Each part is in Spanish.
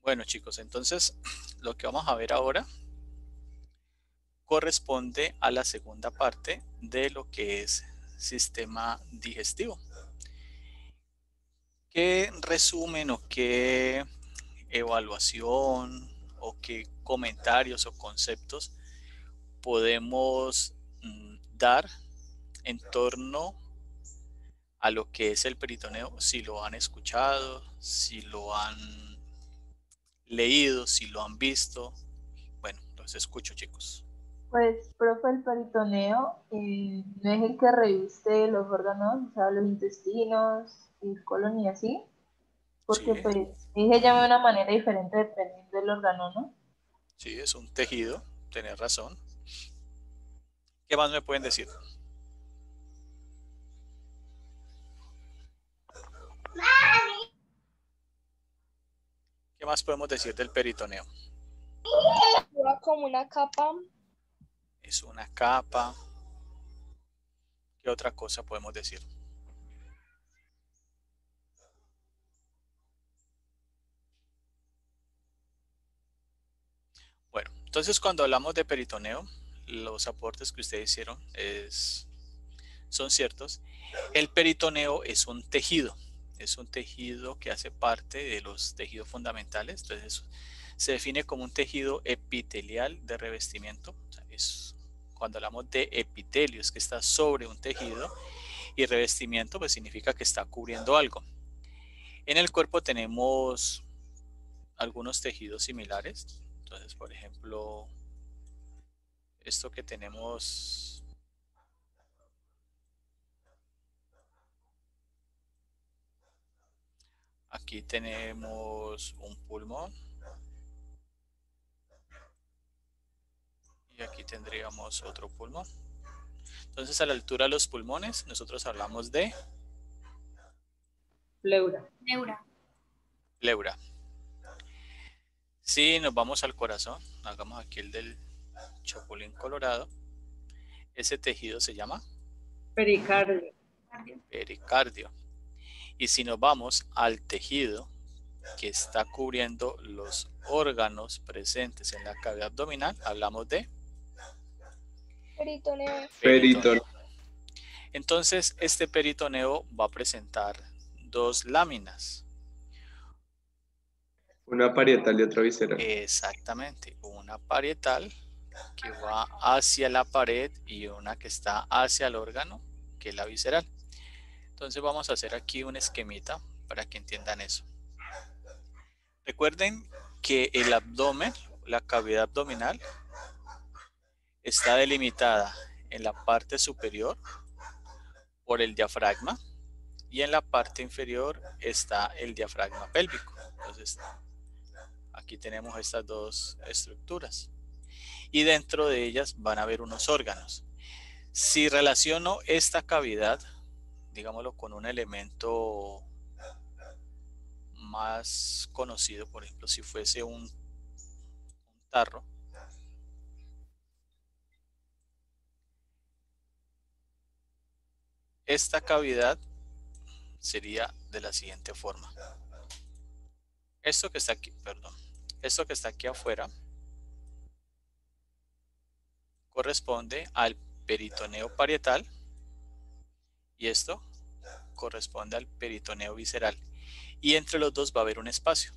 Bueno, chicos, entonces lo que vamos a ver ahora corresponde a la segunda parte de lo que es sistema digestivo. ¿Qué resumen o qué evaluación o qué comentarios o conceptos podemos dar en torno a lo que es el peritoneo? Si lo han escuchado, si lo han leído, si lo han visto. Bueno, los escucho, chicos. Pues, profe, el peritoneo no es el que reviste los órganos, o sea, los intestinos, el colon y así, porque Sí, pues ahí se llama de una manera diferente dependiendo del órgano, ¿no? sí, es un tejido, tenés razón. ¿Qué más me pueden decir? ¿Qué más podemos decir del peritoneo? Como una capa. Es una capa. ¿Qué otra cosa podemos decir? Bueno, entonces cuando hablamos de peritoneo, los aportes que ustedes hicieron son ciertos. El peritoneo es un tejido que hace parte de los tejidos fundamentales. Entonces se define como un tejido epitelial de revestimiento. O sea, cuando hablamos de epitelio es que está sobre un tejido, y revestimiento pues significa que está cubriendo algo. En el cuerpo tenemos algunos tejidos similares. Entonces, por ejemplo, esto que tenemos aquí, tenemos un pulmón y aquí tendríamos otro pulmón. Entonces, a la altura de los pulmones nosotros hablamos de Pleura. Neura. pleura. Si nos vamos al corazón, hagamos aquí el del chapulín colorado, ese tejido se llama Pericardio. pericardio. Y si nos vamos al tejido que está cubriendo los órganos presentes en la cavidad abdominal, hablamos de Peritoneo. peritoneo. Entonces, este peritoneo va a presentar dos láminas. Una parietal y otra visceral. Exactamente, una parietal que va hacia la pared y una que está hacia el órgano, que es la visceral. Entonces vamos a hacer aquí un esquemita para que entiendan eso. Recuerden que el abdomen, la cavidad abdominal, está delimitada en la parte superior por el diafragma y en la parte inferior está el diafragma pélvico. Entonces aquí tenemos estas dos estructuras y dentro de ellas van a haber unos órganos. Si relaciono esta cavidad, digámoslo, con un elemento más conocido, por ejemplo, si fuese un tarro, esta cavidad sería de la siguiente forma. Esto que está aquí, perdón, esto que está aquí afuera corresponde al peritoneo parietal y esto corresponde al peritoneo visceral. Y entre los dos va a haber un espacio.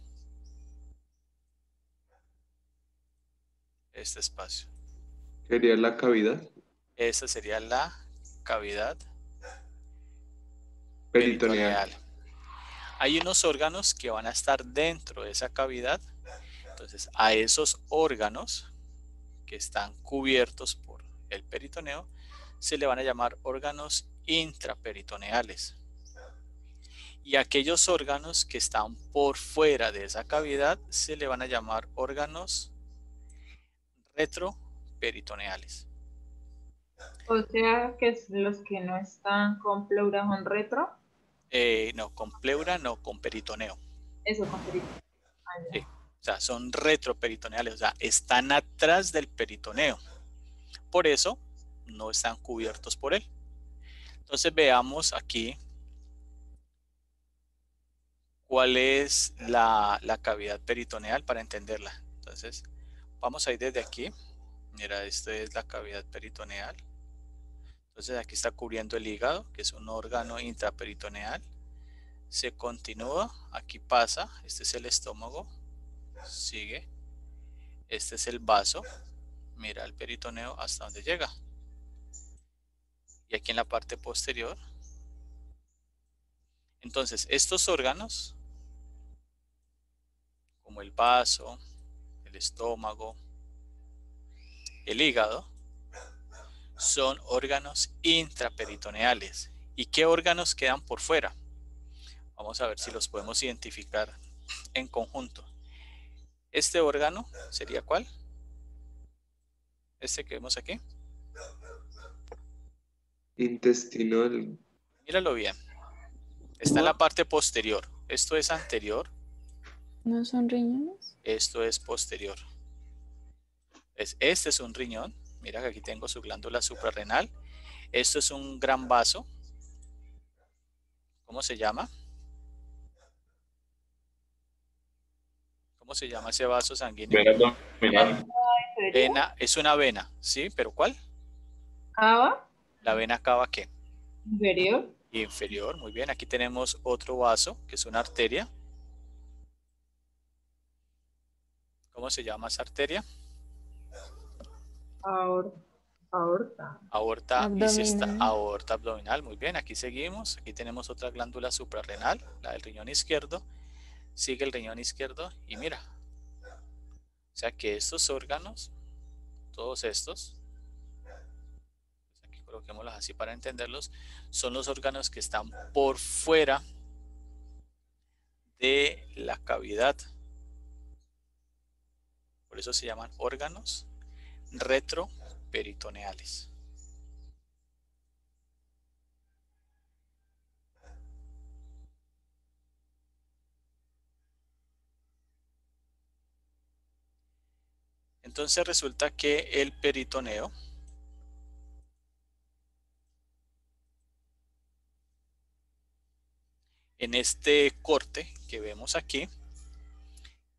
Este espacio. ¿Sería la cavidad? Esta sería la cavidad Peritoneal. peritoneal. Hay unos órganos que van a estar dentro de esa cavidad. Entonces, a esos órganos que están cubiertos por el peritoneo se le van a llamar órganos intraperitoneales. Y aquellos órganos que están por fuera de esa cavidad se le van a llamar órganos retroperitoneales. O sea que los que no están con pleura son retro. No, con pleura no, con peritoneo. Eso, con peritoneo. Sí. O sea, son retroperitoneales, o sea, están atrás del peritoneo. Por eso no están cubiertos por él. Entonces veamos aquí ¿Cuál es la cavidad peritoneal para entenderla? Entonces, vamos a ir desde aquí. Mira, esta es la cavidad peritoneal. Entonces aquí está cubriendo el hígado, que es un órgano intraperitoneal. Se continúa, aquí pasa, este es el estómago, sigue. Este es el vaso, mira el peritoneo hasta donde llega. Y aquí en la parte posterior. Entonces, estos órganos, como el vaso, el estómago, el hígado, son órganos intraperitoneales. ¿Y qué órganos quedan por fuera? Vamos a ver si los podemos identificar en conjunto. Este órgano sería ¿cuál? Este que vemos aquí. Intestino Míralo bien. Está en la parte posterior. Esto es anterior. ¿No son riñones? Esto es posterior. Este es un riñón. Mira que aquí tengo su glándula suprarrenal. Esto es un gran vaso. ¿Cómo se llama? ¿Cómo se llama ese vaso sanguíneo? vena abdominal. Vena, es una vena, ¿sí? ¿Pero cuál? Cava. La vena cava, ¿qué? Inferior. Inferior, muy bien. Aquí tenemos otro vaso, que es una arteria. ¿Cómo se llama esa arteria? Aorta. Aorta, y si está Abdominal. aorta abdominal, muy bien. Aquí seguimos. Aquí tenemos otra glándula suprarrenal, la del riñón izquierdo. Sigue el riñón izquierdo y mira. O sea que estos órganos, todos estos, aquí coloquémoslos así para entenderlos, son los órganos que están por fuera de la cavidad. Por eso se llaman órganos retroperitoneales. Entonces resulta que el peritoneo en este corte que vemos aquí,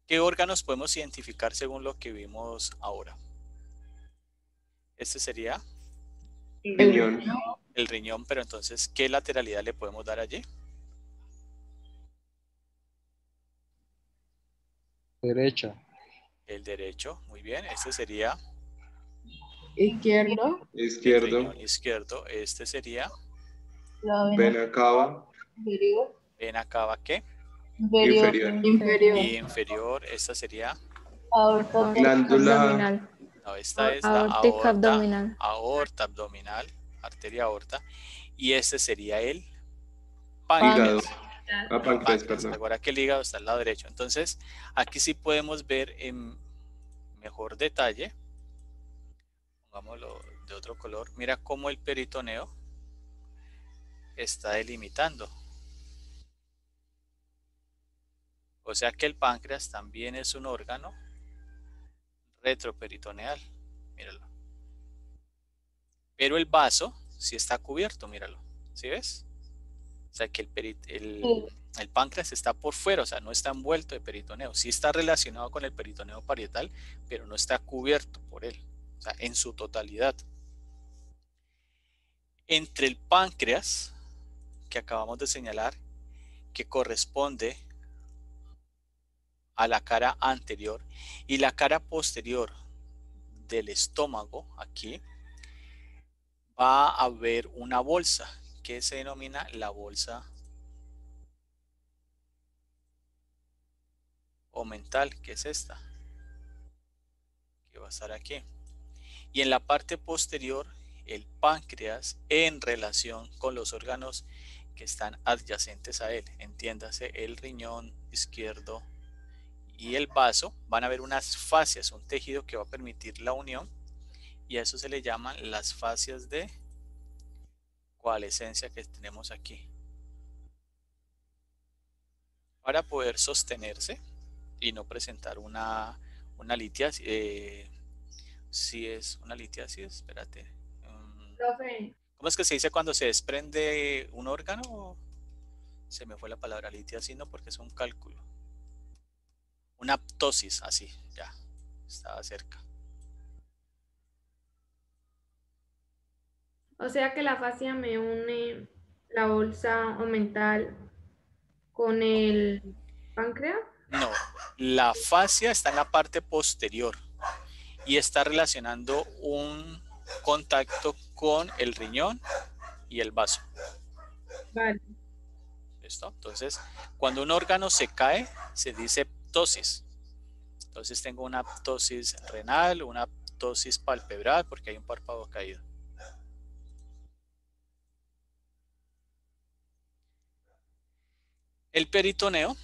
¿qué órganos podemos identificar según lo que vimos ahora? Este sería Riñón. el riñón, pero entonces, ¿qué lateralidad le podemos dar allí? Derecha. El derecho, muy bien. Este sería Izquierdo. el Izquierdo. riñón izquierdo. Este sería La Vena cava. inferior. vena cava, ¿qué? Inferior. Y inferior, esta sería, Aorta. Glándula. Abdominal. no, esta es la Aórtica abdominal. aorta abdominal, arteria aorta. Y este sería el Hígado. páncreas. Páncreas, Páncreas. perdón. Recuerda que el hígado está al lado derecho. Entonces, aquí sí podemos ver en mejor detalle. Pongámoslo de otro color. Mira cómo el peritoneo está delimitando. O sea que el páncreas también es un órgano retroperitoneal. Míralo. Pero el vaso sí está cubierto, míralo. ¿Sí ves? O sea que el páncreas está por fuera, o sea, no está envuelto de peritoneo. Sí está relacionado con el peritoneo parietal, pero no está cubierto por él. O sea, en su totalidad. Entre el páncreas, que acabamos de señalar, que corresponde a la cara anterior, y la cara posterior del estómago, aquí, va a haber una bolsa que se denomina la bolsa omental, que es esta, que va a estar aquí. Y en la parte posterior, el páncreas en relación con los órganos que están adyacentes a él, entiéndase el riñón izquierdo y el vaso, van a haber unas fascias, un tejido que va a permitir la unión, y a eso se le llaman las fascias de coalescencia que tenemos aquí. Para poder sostenerse y no presentar una litiasis, si es una litiasis, espérate. Profe. ¿Cómo es que se dice cuando se desprende un órgano? Se me fue la palabra litiasino porque es un cálculo. Una ptosis, así, ya, estaba cerca. O sea que la fascia me une la bolsa omental con el páncreas. No, la fascia está en la parte posterior y está relacionando un contacto con el riñón y el vaso. Vale. ¿Listo? Entonces, cuando un órgano se cae, se dice ptosis. Entonces tengo una ptosis renal, una ptosis palpebral, porque hay un párpado caído. El peritoneo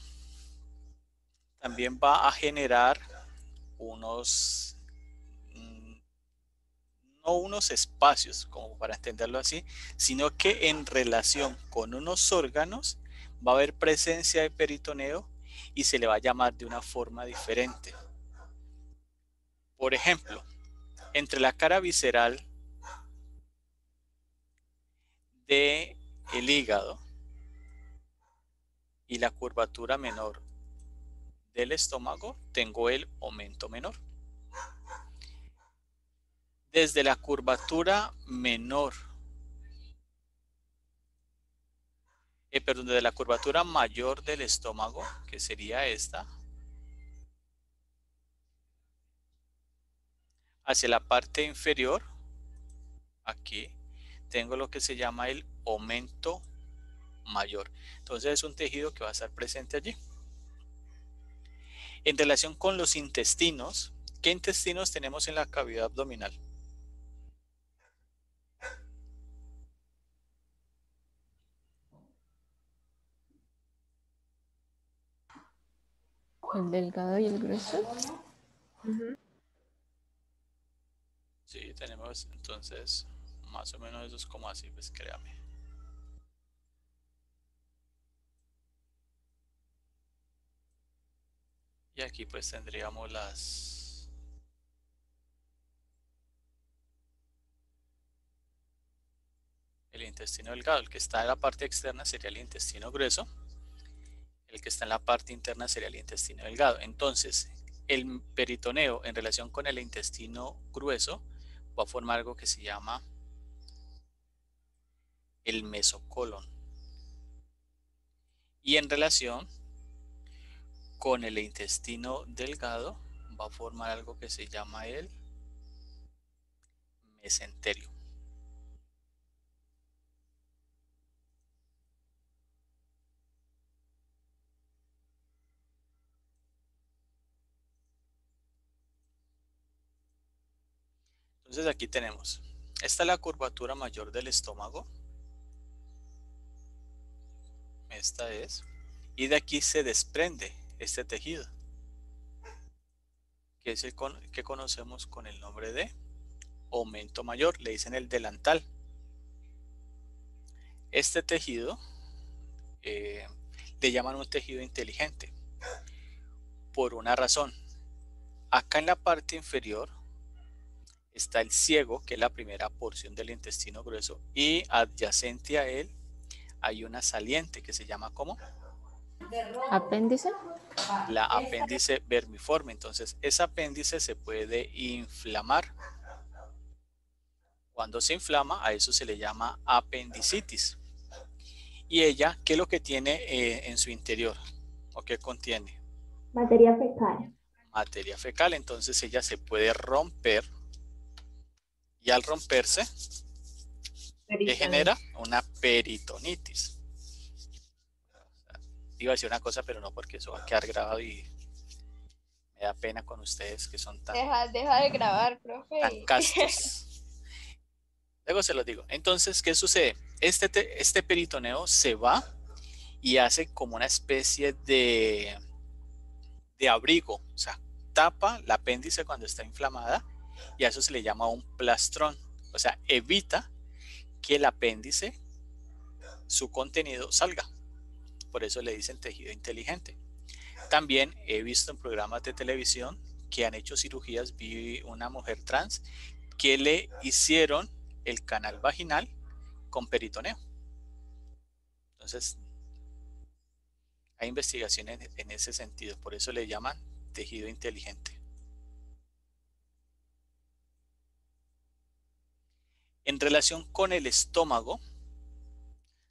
también va a generar unos, no unos espacios, como para entenderlo así, sino que en relación con unos órganos va a haber presencia de peritoneo y se le va a llamar de una forma diferente. Por ejemplo, entre la cara visceral del hígado y la curvatura menor del estómago tengo el aumento menor. Desde la curvatura menor, desde la curvatura mayor del estómago, que sería esta, hacia la parte inferior, aquí, tengo lo que se llama el aumento mayor. Entonces es un tejido que va a estar presente allí. En relación con los intestinos, ¿qué intestinos tenemos en la cavidad abdominal? El delgado y el grueso. Sí, tenemos entonces más o menos eso es como así, pues créame. Y aquí pues tendríamos el intestino delgado. El que está en la parte externa sería el intestino grueso. El que está en la parte interna sería el intestino delgado. Entonces, el peritoneo en relación con el intestino grueso va a formar algo que se llama el mesocolon. Y en relación con el intestino delgado va a formar algo que se llama el mesenterio. Entonces aquí tenemos, esta es la curvatura mayor del estómago, esta es, y de aquí se desprende este tejido, que es el que conocemos con el nombre de aumento mayor, le dicen el delantal. Este tejido le llaman un tejido inteligente, por una razón. Acá en la parte inferior está el ciego, que es la primera porción del intestino grueso, y adyacente a él hay una saliente que se llama ¿cómo? Apéndice. La apéndice vermiforme. Entonces, ese apéndice se puede inflamar. Cuando se inflama, a eso se le llama apendicitis. ¿Y ella qué es lo que tiene en su interior? ¿O qué contiene? Materia fecal. Materia fecal. Entonces, ella se puede romper. Y al romperse, ¿qué genera? Una peritonitis. Iba a decir una cosa, pero no, porque eso va a quedar grabado y me da pena con ustedes que son tan, Deja de grabar, tan profe. castos. Luego se los digo. Entonces, ¿qué sucede? Este peritoneo se va y hace como una especie de abrigo. O sea, tapa el apéndice cuando está inflamada y a eso se le llama un plastrón. O sea, evita que el apéndice, su contenido, salga. Por eso le dicen tejido inteligente. También he visto en programas de televisión que han hecho cirugías. Vi una mujer trans que le hicieron el canal vaginal con peritoneo. Entonces, Hay investigaciones en ese sentido, por eso le llaman tejido inteligente. En relación con el estómago,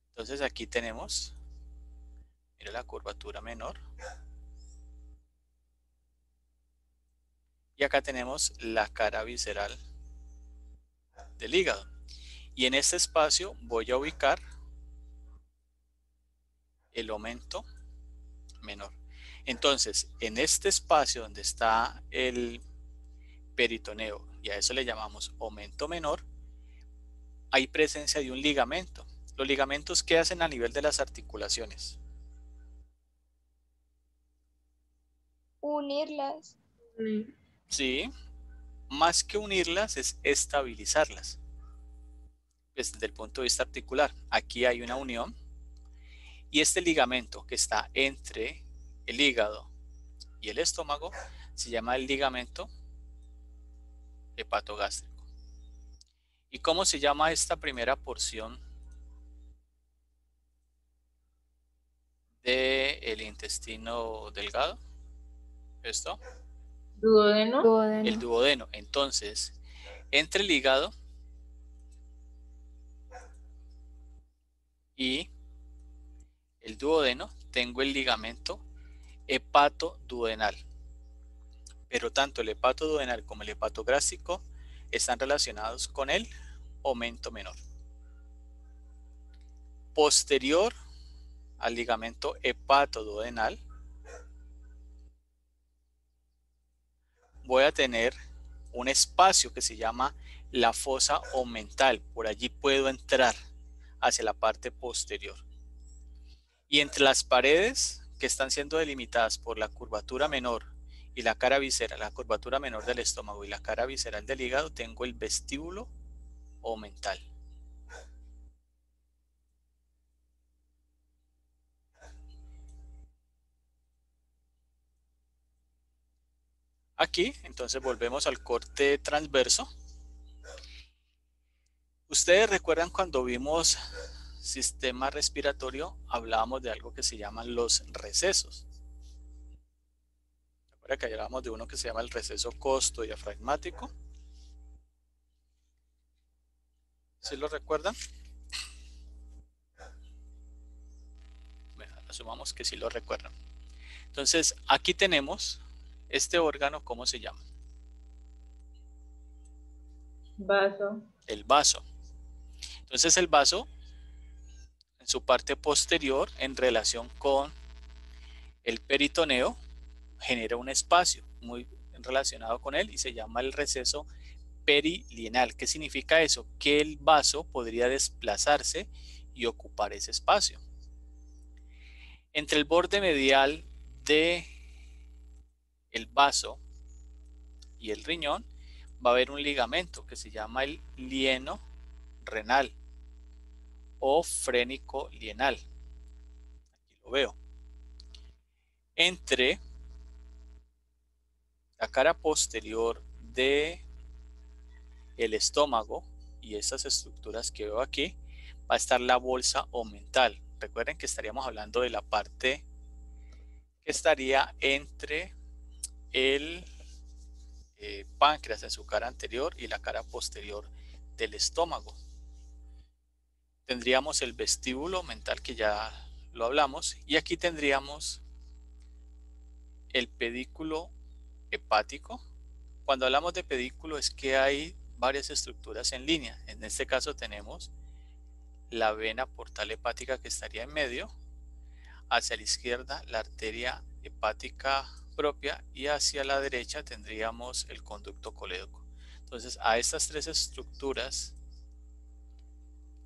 entonces aquí tenemos, mira la curvatura menor. Y acá tenemos la cara visceral del hígado. Y en este espacio voy a ubicar el aumento menor. Entonces, en este espacio donde está el peritoneo, y a eso le llamamos aumento menor, hay presencia de un ligamento. Los ligamentos, ¿qué hacen a nivel de las articulaciones? Unirlas. Sí, más que unirlas es estabilizarlas. Desde el punto de vista articular, aquí hay una unión y este ligamento que está entre el hígado y el estómago se llama el ligamento hepatogástrico. ¿Y cómo se llama esta primera porción del intestino delgado? ¿Esto? Duodeno. El duodeno. Entonces, entre el hígado y el duodeno tengo el ligamento hepatoduodenal. Pero tanto el hepatoduodenal como el hepatogástrico están relacionados con el aumento menor. Posterior al ligamento hepatoduodenal voy a tener un espacio que se llama la fosa omental. Por allí puedo entrar hacia la parte posterior. Y entre las paredes que están siendo delimitadas por la curvatura menor y la cara visceral, la curvatura menor del estómago y la cara visceral del hígado, tengo el vestíbulo omental. Aquí, entonces volvemos al corte transverso. Ustedes recuerdan cuando vimos sistema respiratorio, hablábamos de algo que se llaman los recesos. Recuerda que hablábamos de uno que se llama el receso costodiafragmático. ¿Sí lo recuerdan? Bueno, asumamos que sí lo recuerdan. Entonces, aquí tenemos este órgano, ¿cómo se llama? Vaso. El vaso. Entonces, el vaso, en su parte posterior, en relación con el peritoneo, genera un espacio muy relacionado con él y se llama el receso perilineal. ¿Qué significa eso? Que el vaso podría desplazarse y ocupar ese espacio. Entre el borde medial de el vaso y el riñón va a haber un ligamento que se llama el lieno renal o frénico lienal. Aquí lo veo. Entre la cara posterior de el estómago y estas estructuras que veo aquí va a estar la bolsa omental. Recuerden que estaríamos hablando de la parte que estaría entre el páncreas en su cara anterior y la cara posterior del estómago. Tendríamos el vestíbulo mental que ya lo hablamos y aquí tendríamos el pedículo hepático. Cuando hablamos de pedículo es que hay varias estructuras en línea. En este caso tenemos la vena portal hepática que estaría en medio, hacia la izquierda la arteria hepática propia y hacia la derecha tendríamos el conducto colédoco. Entonces a estas tres estructuras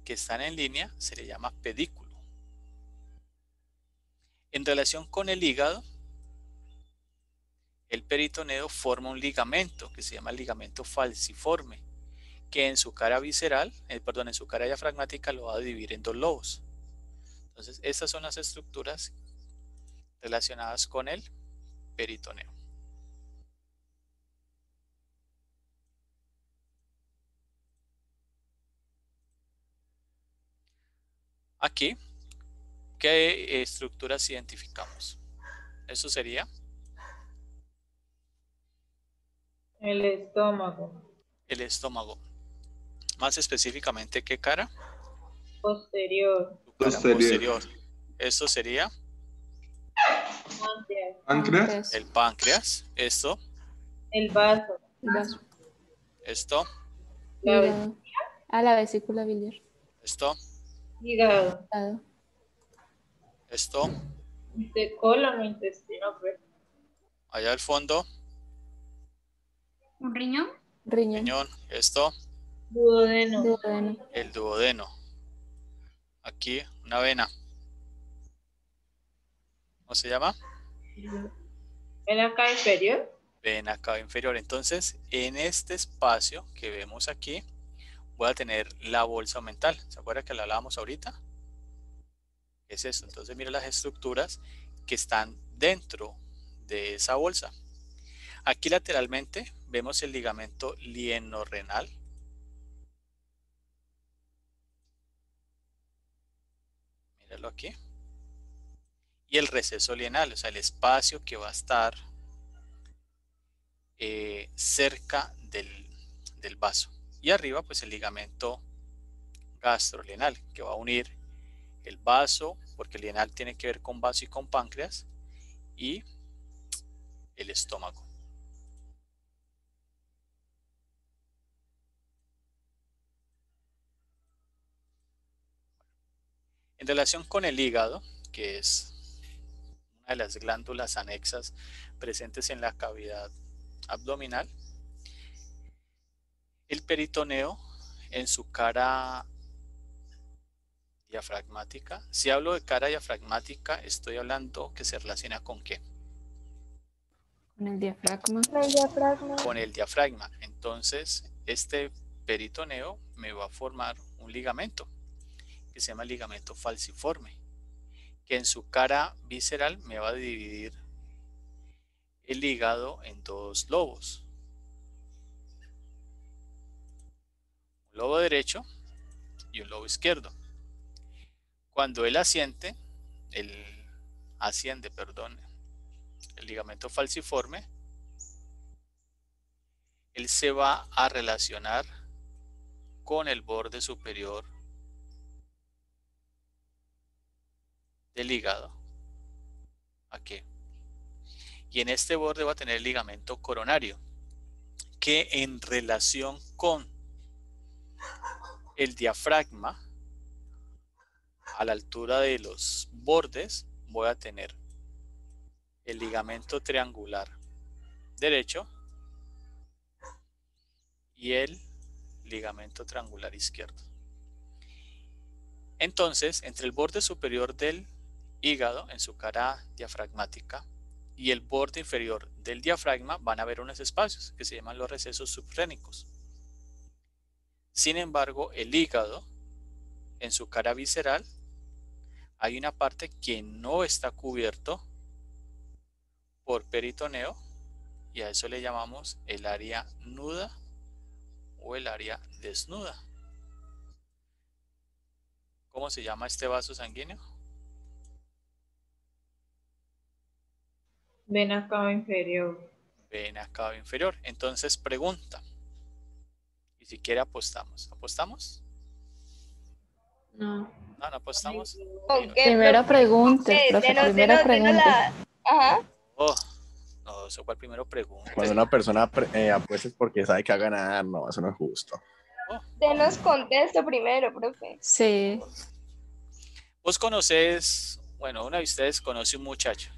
que están en línea se le llama pedículo. En relación con el hígado, el peritoneo forma un ligamento que se llama ligamento falciforme, que en su cara visceral, en su cara diafragmática lo va a dividir en dos lobos. Entonces, estas son las estructuras relacionadas con el peritoneo. Aquí ¿Qué estructuras identificamos? Eso sería El estómago. el estómago. Más específicamente, ¿qué cara? Posterior. Su cara Posterior. posterior. Esto sería Páncreas. Páncreas. el páncreas. Esto, El vaso. Vaso. esto, La Hígado. Ah, la vesícula biliar. esto, hígado. Hígado. esto. Colon o intestino. Pues. Allá al fondo, ¿Un riñón? Riñón. riñón. Esto, Duodeno. Duodeno. el duodeno. Aquí, una vena. ¿Cómo se llama? Vena cava inferior. Vena cava inferior. Entonces, en este espacio que vemos aquí, voy a tener la bolsa mental. ¿Se acuerda que la hablábamos ahorita? ¿Qué es eso? Entonces, mira las estructuras que están dentro de esa bolsa. Aquí lateralmente vemos el ligamento lieno-renal. Míralo aquí. Y el receso lienal, o sea, el espacio que va a estar cerca del vaso. Y arriba, pues el ligamento gastrolienal, que va a unir el vaso, porque el lienal tiene que ver con vaso y con páncreas, y el estómago. En relación con el hígado, que es una de las glándulas anexas presentes en la cavidad abdominal, el peritoneo en su cara diafragmática. Si hablo de cara diafragmática, estoy hablando que se relaciona con ¿qué? Con el diafragma. El diafragma. Con el diafragma. Entonces, este peritoneo me va a formar un ligamento que se llama ligamento falciforme, que en su cara visceral me va a dividir el hígado en dos lobos. Un lobo derecho y un lobo izquierdo. Cuando él asciende, el ligamento falciforme, él se va a relacionar con el borde superior del hígado. Aquí. Y en este borde va a tener el ligamento coronario, que en relación con el diafragma, a la altura de los bordes, voy a tener el ligamento triangular derecho y el ligamento triangular izquierdo. Entonces, entre el borde superior del hígado, en su cara diafragmática, y el borde inferior del diafragma van a haber unos espacios que se llaman los recesos subrénicos. Sin embargo, el hígado, en su cara visceral, hay una parte que no está cubierto por peritoneo y a eso le llamamos el área nuda o el área desnuda. ¿Cómo se llama este vaso sanguíneo? Vena cava inferior. Vena cava inferior. Entonces pregunta. Y si quiere apostamos. ¿Apostamos? No. No, no apostamos. Ok, Primero pregunte, profe, denos, primero denos pregunte. la... Ajá. Oh, no, eso fue el primero pregunta. Cuando una persona apuesta es porque sabe que va a ganar, no, eso no es justo. Oh, Denos contexto primero, profe. Sí. vos conocés, bueno, una de ustedes conoce un muchacho.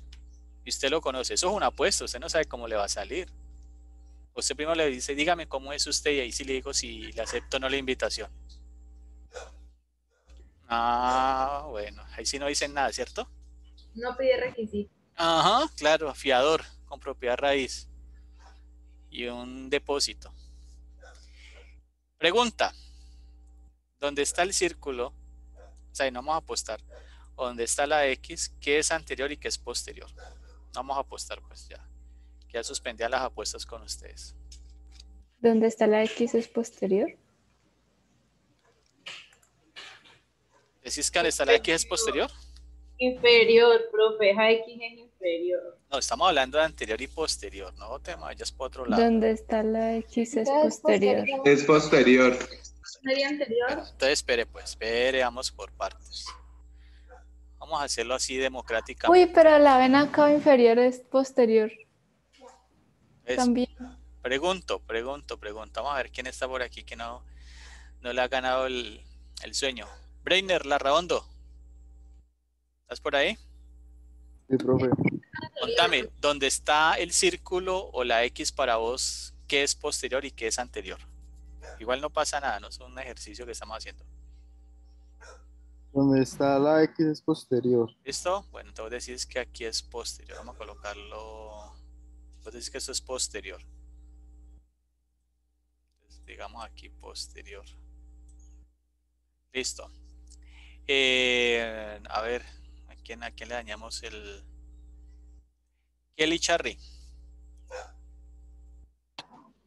Y usted lo conoce. Eso es una apuesta. Usted no sabe cómo le va a salir. Usted primero le dice, dígame cómo es usted y ahí sí le digo si le acepto o no la invitación. Ah, bueno, ahí sí no dicen nada, ¿cierto? No pide requisito. Ajá, claro, fiador con propiedad raíz y un depósito. Pregunta, ¿dónde está el círculo? O sea, no vamos a apostar. ¿Dónde está la X? ¿Qué es anterior y qué es posterior? No vamos a apostar, pues ya. Ya suspendía las apuestas con ustedes. ¿Dónde está la X es posterior? ¿Decís que donde está la X es posterior? Inferior, profe, X es inferior. No, estamos hablando de anterior y posterior, no te vayas por otro lado. ¿Dónde está la X es Entonces, posterior? Es posterior. ¿Sería anterior? Bueno, entonces espere, vamos por partes. Vamos a hacerlo así democráticamente. Uy, pero la vena cava inferior es posterior Es- también. Pregunto. Vamos a ver quién está por aquí que no le ha ganado el sueño. Breiner, Larraondo. ¿Estás por ahí? Sí, profe. Contame, ¿dónde está el círculo o la X para vos? ¿Qué es posterior y qué es anterior? Igual no pasa nada, no es un ejercicio que estamos haciendo. Donde está la X es posterior. ¿Listo? Bueno, entonces decís que aquí es posterior. Vamos a colocarlo. Vos decís que esto es posterior. Entonces, digamos aquí posterior. Listo. A ver, ¿a quién le dañamos el Kelly Charry?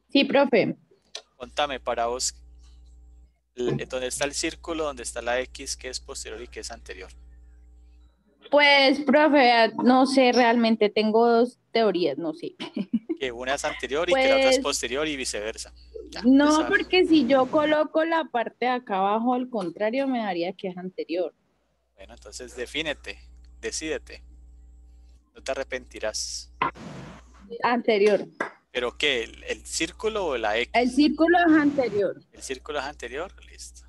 Sí, profe. Contame para vos, ¿dónde está el círculo, dónde está la X, qué es posterior y qué es anterior? Pues, profe, no sé realmente, tengo dos teorías, no sé. Que una es anterior y que la otra es Pues, posterior y viceversa. Ya, no, usted sabe. porque si yo coloco la parte de acá abajo, al contrario, me daría que es anterior. Bueno, entonces decídete. No te arrepentirás. Anterior. ¿Pero qué? ¿El círculo o la X? El círculo es anterior. ¿El círculo es anterior? Listo.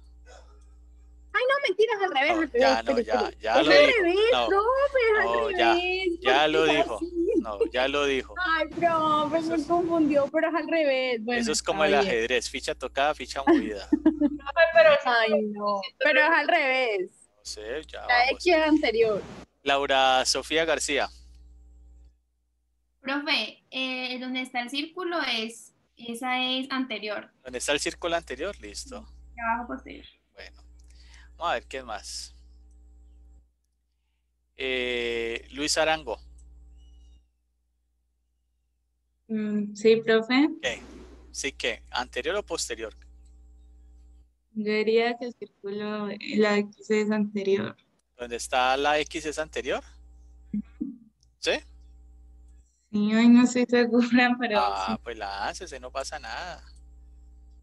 Ay, no, mentiras, al revés. No, al revés, ya no, espere. ya Es lo al dijo. revés, No, profe, es no, al revés. ya ¿por lo qué es dijo. así? No, ya lo dijo. Ay, profe, Eso me es- confundió, pero es al revés. Bueno, Eso es como está el bien. ajedrez, ficha tocada, ficha movida. Ay, no, pero es al revés. No sé, ya La vamos. X es anterior. Laura Sofía García. Profe, donde está el círculo esa es anterior, ¿Dónde está el círculo anterior? Listo. de abajo posterior. Bueno, vamos a ver qué más. Luis Arango. Sí, profe. ¿Qué? Sí, ¿qué? ¿Anterior o posterior? Yo diría que el círculo, la X es anterior. ¿Dónde está la X es anterior? ¿Sí? Sí, hoy no estoy segura, pero sí. Pues láncese, no pasa nada.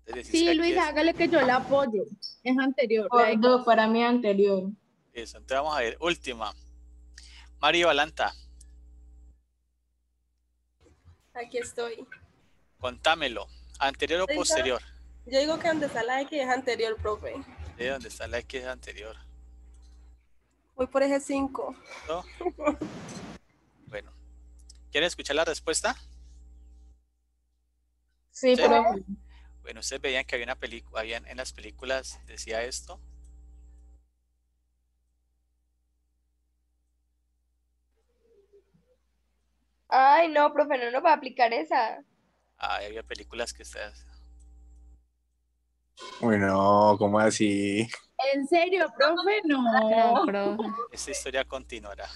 Entonces decís que Sí, aquí Luis, es. hágale que yo la apoyo. Es anterior. La Por X. dos, para mí anterior. Eso, entonces vamos a ver. Última. Mario Valanta, Aquí estoy. contámelo. ¿Anterior o Ahí está. posterior? Yo digo que donde está la X es anterior, profe. ¿De dónde está la X es anterior? Voy por eje 5. ¿No? Bueno. ¿Quieren escuchar la respuesta? Sí, Sí. profe. Bueno, ustedes veían que había una película, en las películas decía esto. Ay, no, profe, no nos va a aplicar esa. Había películas que ustedes. Uy, no, ¿cómo así? ¿En serio, profe? No, No. profe. Esta historia continuará.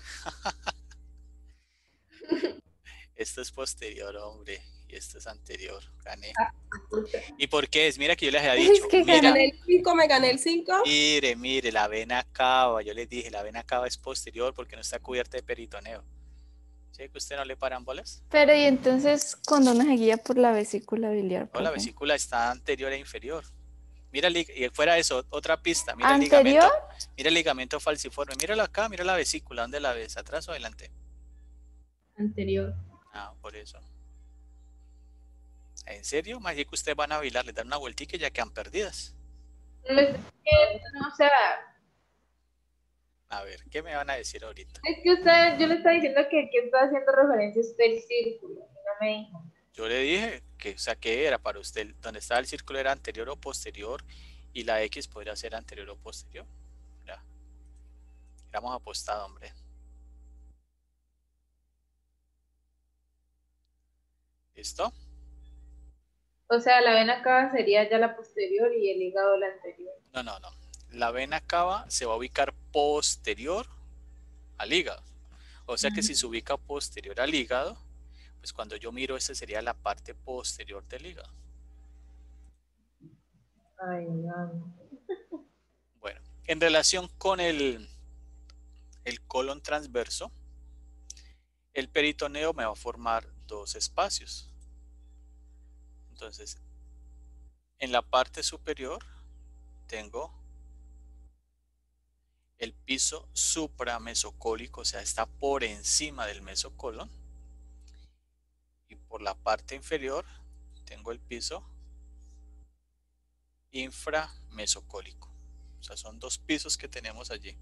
Esto es posterior, hombre. Y esto es anterior. Gané. ¿Y por qué es? Mira que yo les había Es dicho. que Mira, Gané el 5, me gané el 5. mire, la vena cava. Yo les dije, la vena cava es posterior porque no está cubierta de peritoneo. ¿Sí? ¿Que usted no le paran bolas? Pero y entonces cuando uno se guía por la vesícula biliar, No, la profe? vesícula está anterior e inferior. Mira, y fuera de eso, otra pista. Mira ¿Anterior? el ligamento falciforme. Míralo acá, mira la vesícula. ¿Dónde la ves? ¿Atrás o adelante? Anterior. Ah, por eso. ¿En serio? Más bien que ustedes van a bailar, les dan una vueltica y ya quedan perdidas. No, o sea, A ver, ¿qué me van a decir ahorita? es que usted, yo le estaba diciendo que está haciendo referencia a usted el círculo. Y no me dijo. Yo le dije que, o sea, ¿qué era para usted? Donde estaba el círculo era anterior o posterior y la X podría ser anterior o posterior. Ya. Éramos apostados, hombre. ¿Listo? O sea, la vena cava sería ya la posterior y el hígado la anterior. No. La vena cava se va a ubicar posterior al hígado. O sea que si se ubica posterior al hígado, pues cuando yo miro, esa sería la parte posterior del hígado. Ay, no. Bueno, en relación con el el colon transverso, el peritoneo me va a formar dos espacios. Entonces, en la parte superior tengo el piso supramesocólico, o sea, está por encima del mesocolon. Y por la parte inferior tengo el piso inframesocólico. O sea, son dos pisos que tenemos allí.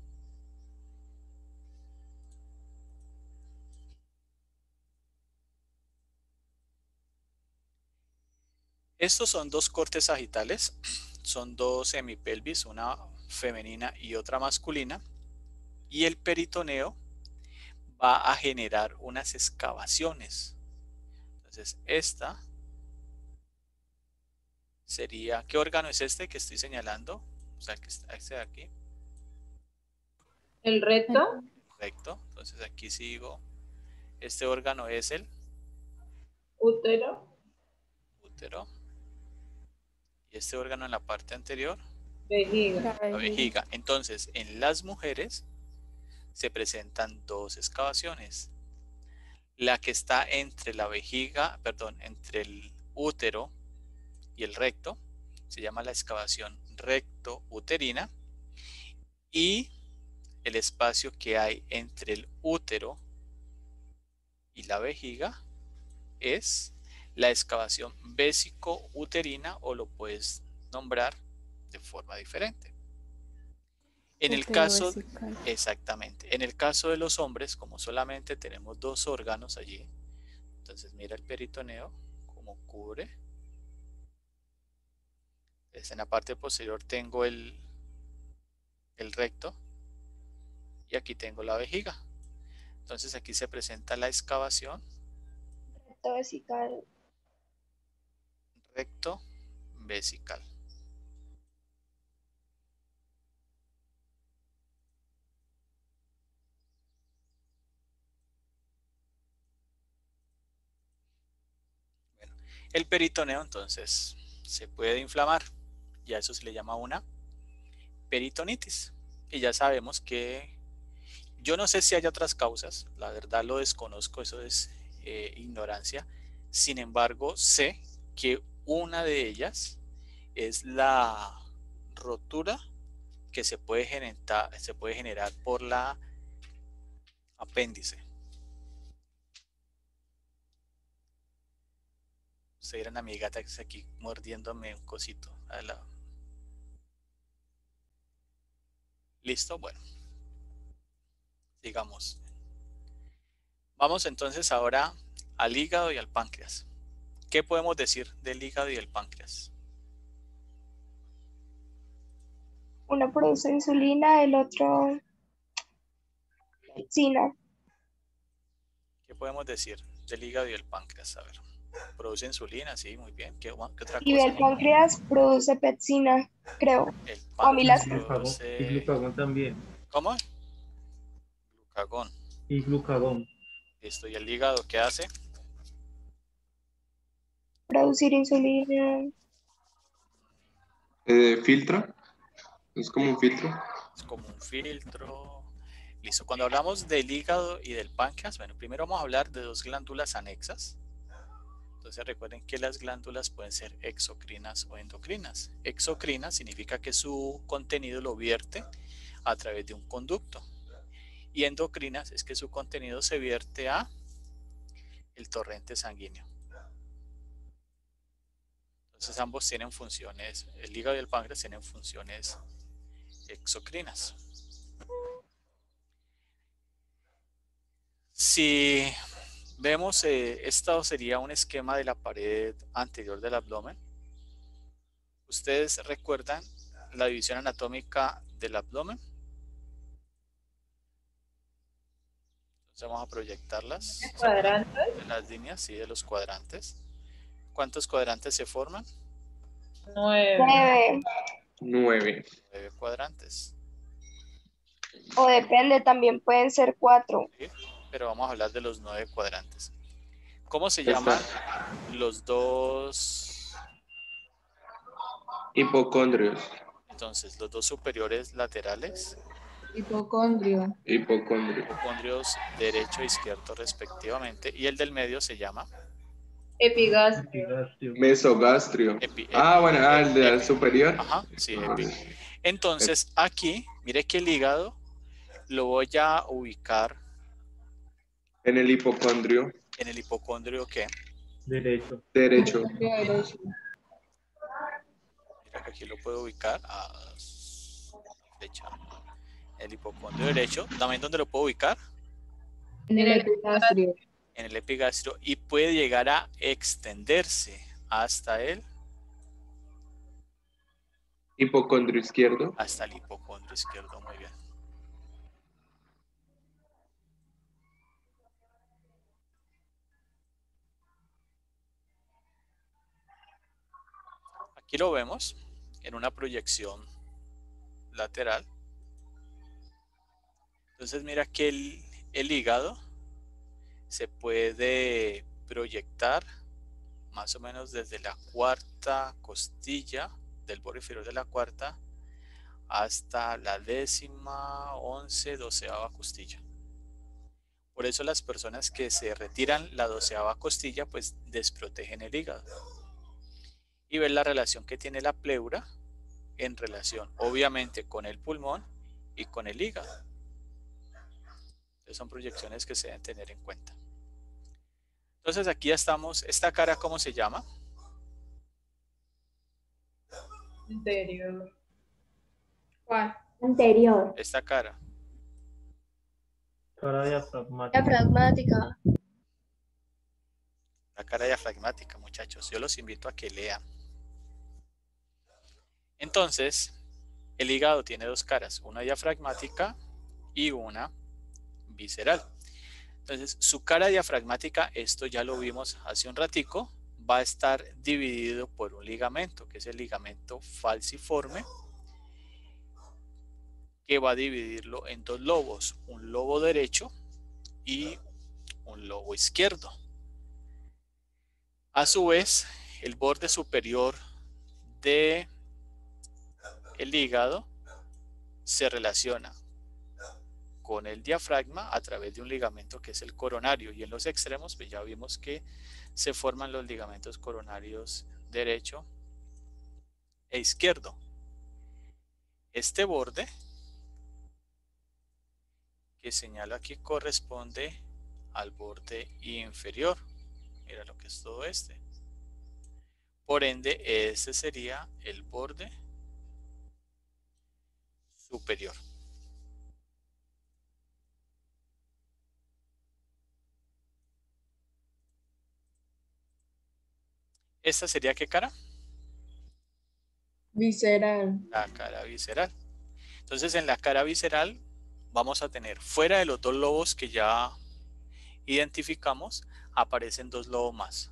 Estos son dos cortes sagitales, son dos semipelvis, una femenina y otra masculina, y el peritoneo va a generar unas excavaciones. Entonces, esta sería, ¿qué órgano es este que estoy señalando? O sea, que está este de aquí. ¿El recto? Correcto. Entonces aquí sigo. Este órgano es el Útero. útero. Y este órgano en la parte anterior, Vejiga. la vejiga. Entonces, en las mujeres se presentan dos excavaciones. La que está entre la vejiga, perdón, entre el útero y el recto, se llama la excavación recto-uterina, y el espacio que hay entre el útero y la vejiga es la excavación vésico-uterina, o lo puedes nombrar de forma diferente. En el caso, exactamente, en el caso de los hombres, como solamente tenemos dos órganos allí, entonces mira el peritoneo como cubre. En la parte posterior tengo el recto y aquí tengo la vejiga. Entonces aquí se presenta la excavación Recto vesical. recto vesical. Bueno, el peritoneo entonces se puede inflamar, y a eso se le llama una peritonitis. Y ya sabemos que, yo no sé si hay otras causas, la verdad lo desconozco, eso es ignorancia. Sin embargo, sé que una de ellas es la rotura que se puede generar por la apéndice. Ustedes eran mi gata que está aquí mordiéndome un cosito al lado. ¿Listo? Bueno. Digamos. Vamos entonces ahora al hígado y al páncreas. ¿Qué podemos decir del hígado y del páncreas? Uno produce insulina, el otro pepsina. ¿Qué podemos decir del hígado y el páncreas? A ver, produce insulina, sí, muy bien. ¿Qué otra Y cosa? el páncreas produce pepsina, creo. El O amilasa. páncreas produce... Y glucagón también. ¿Cómo? Glucagón. Y glucagón. Listo, ¿y el hígado qué hace? Producir insulina. ¿Filtra? ¿Es como un filtro? Es como un filtro. Listo, cuando hablamos del hígado y del páncreas, bueno, primero vamos a hablar de dos glándulas anexas. Entonces recuerden que las glándulas pueden ser exocrinas o endocrinas. Exocrinas significa que su contenido lo vierte a través de un conducto. Y endocrinas es que su contenido se vierte a el torrente sanguíneo. Entonces ambos tienen funciones, el hígado y el páncreas tienen funciones exocrinas. Si vemos, esto sería un esquema de la pared anterior del abdomen. ¿Ustedes recuerdan la división anatómica del abdomen? Entonces vamos a proyectarlas. ¿Cuadrantes? De las líneas, sí, de los cuadrantes. ¿Cuántos cuadrantes se forman? 9. 9. 9 cuadrantes. O depende, también pueden ser 4. ¿Sí? Pero vamos a hablar de los 9 cuadrantes. ¿Cómo se llaman los dos? Hipocondrios. Entonces, los dos superiores laterales. Hipocondrio. Hipocondrio. Hipocondrios derecho e izquierdo respectivamente. Y el del medio se llama Epigastrio. Mesogastrio. epi. Bueno, el de superior. Ajá, sí, epi. Entonces, aquí, mire que el hígado lo voy a ubicar En el hipocondrio. en el hipocondrio que Derecho. Derecho. mira que aquí lo puedo ubicar a flecha. El hipocondrio derecho. ¿También dónde lo puedo ubicar? En el epigastrio. En el epigastrio, y puede llegar a extenderse hasta el Hipocondrio izquierdo. hasta el hipocondrio izquierdo. Muy bien. Aquí lo vemos en una proyección lateral. Entonces mira que el hígado se puede proyectar más o menos desde la cuarta costilla del borde inferior de la cuarta hasta la 10ª, 11ª, 12ª costilla. Por eso las personas que se retiran la 12ª costilla pues desprotegen el hígado. Y ver la relación que tiene la pleura en relación obviamente con el pulmón y con el hígado. Entonces son proyecciones que se deben tener en cuenta. Entonces aquí ya estamos. ¿Esta cara cómo se llama? Anterior. ¿Cuál? Anterior. Esta cara. Cara diafragmática. Diafragmática. La cara diafragmática, muchachos. Yo los invito a que lean. Entonces, el hígado tiene dos caras, una diafragmática y una visceral. Entonces, su cara diafragmática, esto ya lo vimos hace un ratico, va a estar dividido por un ligamento, que es el ligamento falciforme, que va a dividirlo en dos lobos, un lobo derecho y un lobo izquierdo. A su vez, el borde superior de el hígado se relaciona con el diafragma a través de un ligamento que es el coronario, y en los extremos pues ya vimos que se forman los ligamentos coronarios derecho e izquierdo. Este borde que señalo aquí corresponde al borde inferior. Mira lo que es todo este. Por ende, este sería el borde superior. ¿Esta sería qué cara? Visceral. La cara visceral. Entonces, en la cara visceral vamos a tener, fuera de los dos lobos que ya identificamos, aparecen dos lobos más.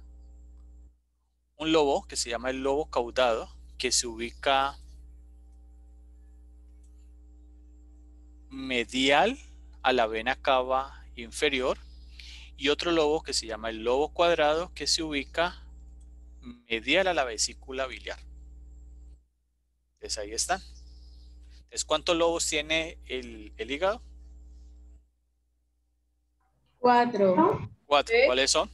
Un lobo que se llama el lobo caudado, que se ubica medial a la vena cava inferior, y otro lobo que se llama el lobo cuadrado, que se ubica medial a la vesícula biliar. Entonces ahí están. Entonces, ¿cuántos lobos tiene el hígado? 4. 4. ¿Cuáles son?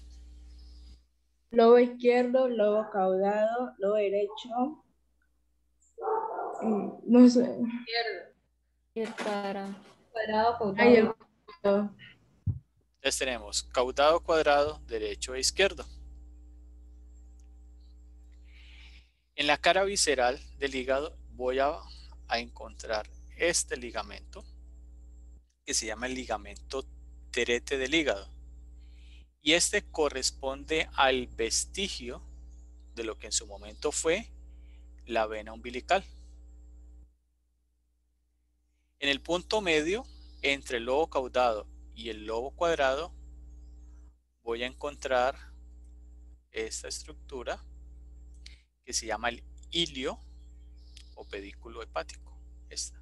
Lobo izquierdo, lobo caudado, lobo derecho. No sé. Izquierdo. Y el cara. Cuadrado, caudado. Ay, el caudado. Entonces tenemos caudado, cuadrado, derecho e izquierdo. En la cara visceral del hígado voy a encontrar este ligamento que se llama el ligamento terete del hígado, y este corresponde al vestigio de lo que en su momento fue la vena umbilical. En el punto medio entre el lobo caudado y el lobo cuadrado voy a encontrar esta estructura que se llama el ilio o pedículo hepático. Esta.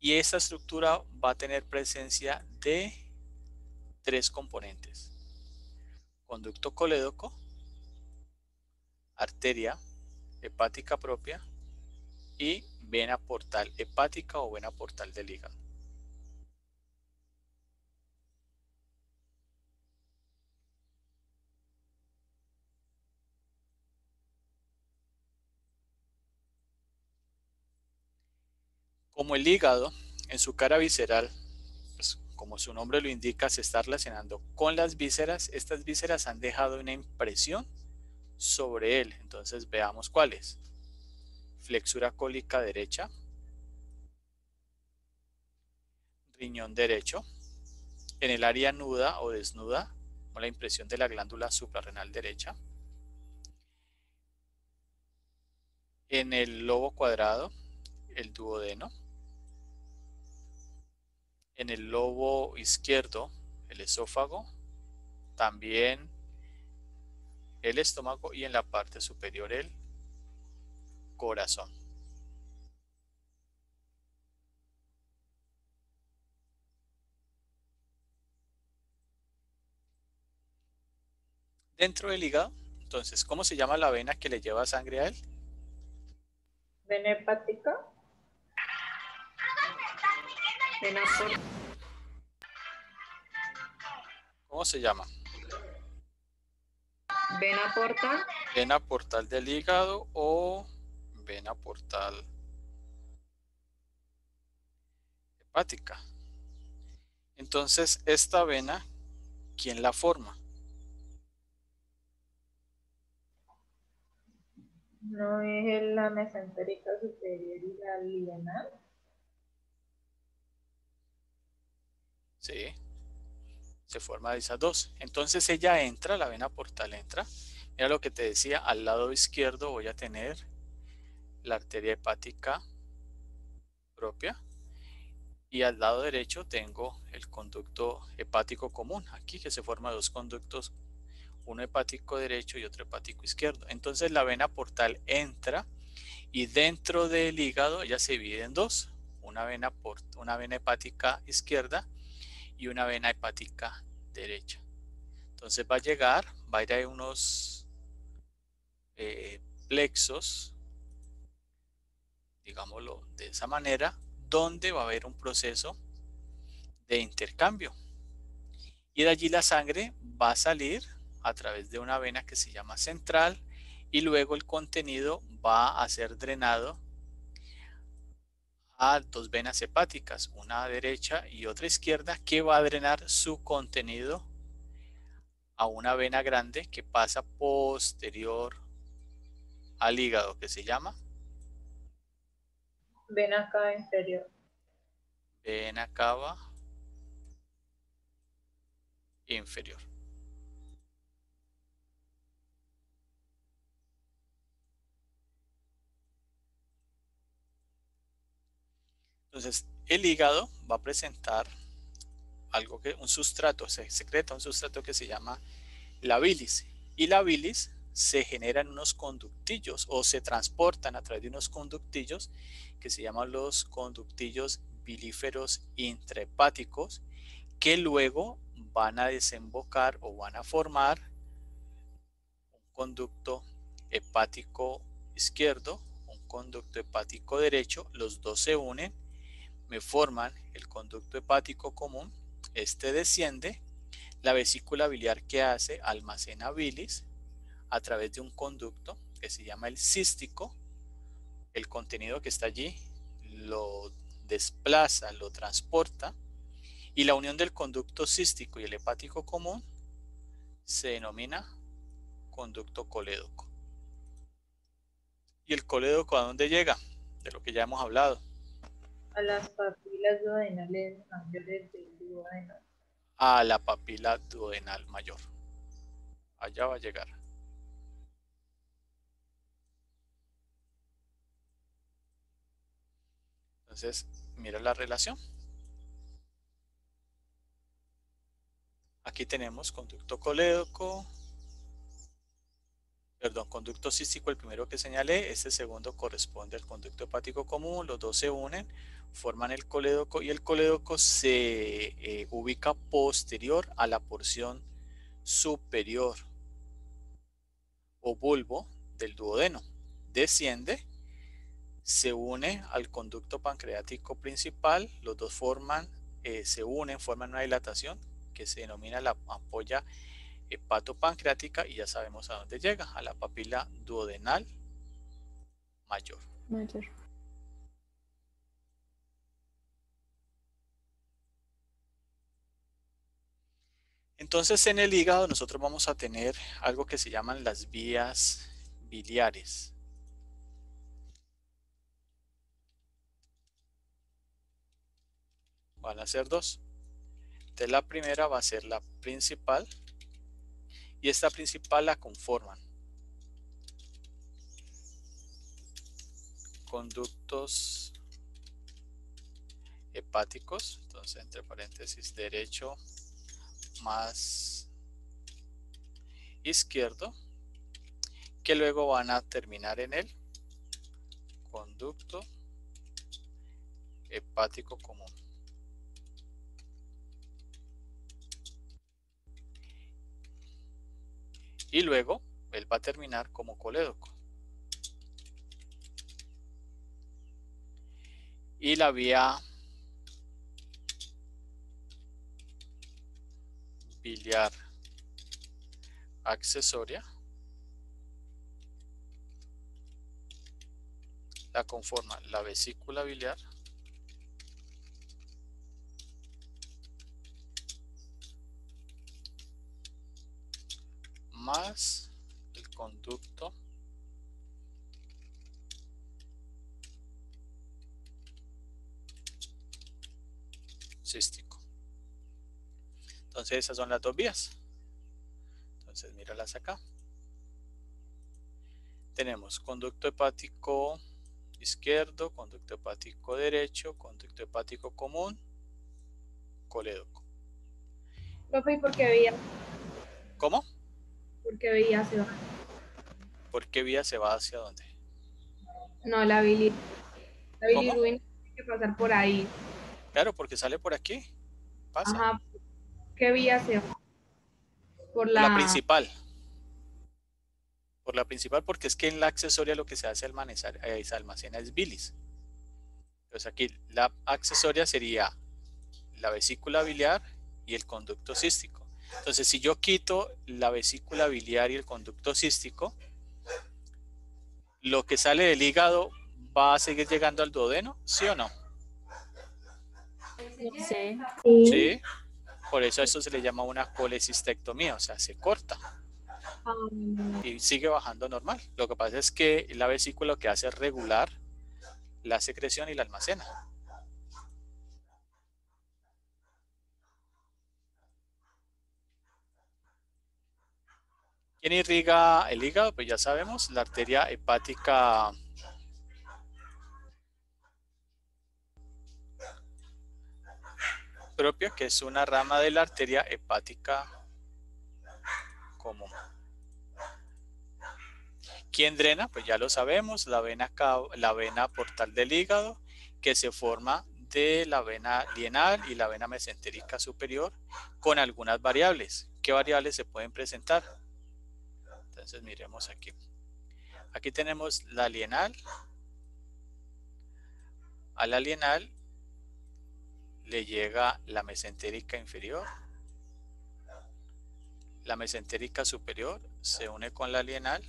Y esta estructura va a tener presencia de 3 componentes: conducto colédoco, arteria hepática propia y vena portal hepática o vena portal del hígado. Como el hígado en su cara visceral, pues, como su nombre lo indica, se está relacionando con las vísceras, estas vísceras han dejado una impresión sobre él. Entonces veamos cuáles. Flexura cólica derecha, riñón derecho, en el área nuda o desnuda, con la impresión de la glándula suprarrenal derecha, en el lobo cuadrado, el duodeno, en el lobo izquierdo, el esófago, también el estómago y en la parte superior el corazón. Dentro del hígado, entonces, ¿cómo se llama la vena que le lleva sangre a él? Vena hepática. Vena portal. ¿Cómo se llama? Vena portal. Vena portal del hígado o vena portal hepática. Entonces, esta vena, ¿quién la forma? ¿No es la mesentérica superior y la lienal? Sí, se forma de esas dos. Entonces ella entra, la vena portal entra. Mira lo que te decía, al lado izquierdo voy a tener la arteria hepática propia y al lado derecho tengo el conducto hepático común, aquí que se forma dos conductos, uno hepático derecho y otro hepático izquierdo. Entonces la vena portal entra y dentro del hígado ella se divide en dos, una vena hepática izquierda y una vena hepática derecha. Entonces va a llegar, va a ir a unos plexos, digámoslo de esa manera, donde va a haber un proceso de intercambio. Y de allí la sangre va a salir a través de una vena que se llama central y luego el contenido va a ser drenado a dos venas hepáticas, una derecha y otra izquierda, que va a drenar su contenido a una vena grande que pasa posterior al hígado, que se llama Vena cava inferior. vena cava inferior. Entonces, el hígado va a presentar algo que un sustrato, se secreta un sustrato que se llama la bilis. Y la bilis se genera en unos conductillos o se transportan a través de unos conductillos que se llaman los conductillos bilíferos intrahepáticos, que luego van a desembocar o van a formar un conducto hepático izquierdo, un conducto hepático derecho, los dos se unen, me forman el conducto hepático común, este desciende, la vesícula biliar que hace almacena bilis a través de un conducto que se llama el cístico, el contenido que está allí lo desplaza, lo transporta, y la unión del conducto cístico y el hepático común se denomina conducto colédoco. ¿Y el colédoco a dónde llega? De lo que ya hemos hablado. A las papilas duodenales mayores del duodeno. A la papila duodenal mayor. Allá va a llegar. Entonces, mira la relación. Aquí tenemos conducto colédoco, perdón, conducto cístico, el primero que señalé, este segundo corresponde al conducto hepático común, los dos se unen, forman el colédoco y el colédoco se ubica posterior a la porción superior o bulbo del duodeno. Desciende, se une al conducto pancreático principal, los dos se unen, forman una dilatación que se denomina la ampolla hepatopancreática y ya sabemos a dónde llega, a la papila duodenal mayor. Entonces en el hígado nosotros vamos a tener algo que se llaman las vías biliares. Van a ser dos. Entonces la primera va a ser la principal y esta principal la conforman conductos hepáticos, entonces entre paréntesis derecho más izquierdo, que luego van a terminar en el conducto hepático común. Y luego él va a terminar como colédoco. Y la vía biliar accesoria la conforma la vesícula biliar más el conducto cístico. Entonces esas son las dos vías. Entonces míralas acá. Tenemos conducto hepático izquierdo, conducto hepático derecho, conducto hepático común, colédoco. Profe, ¿y por qué vía? ¿Cómo? ¿Por qué vía se va? ¿Por qué vía se va hacia dónde? No, la bilirrubina. La bilirrubina tiene que pasar por ahí. Claro, porque sale por aquí. Pasa. Ajá. ¿Qué vía se va? Por la principal. Por la principal, porque es que en la accesoria lo que se hace se almacena es bilis. Entonces aquí la accesoria sería la vesícula biliar y el conducto cístico. Entonces si yo quito la vesícula biliar y el conducto cístico, lo que sale del hígado va a seguir llegando al duodeno, ¿sí o no? Sí. Sí. Por eso a esto se le llama una colecistectomía, o sea, se corta y sigue bajando normal. Lo que pasa es que la vesícula lo que hace es regular la secreción y la almacena. ¿Quién irriga el hígado? Pues ya sabemos, la arteria hepática propia, que es una rama de la arteria hepática común. ¿Quién drena? Pues ya lo sabemos, la vena portal del hígado, que se forma de la vena lienal y la vena mesentérica superior con algunas variables. ¿Qué variables se pueden presentar? Entonces miremos aquí. Aquí tenemos la lienal. A la lienal le llega la mesentérica inferior. La mesentérica superior se une con la lienal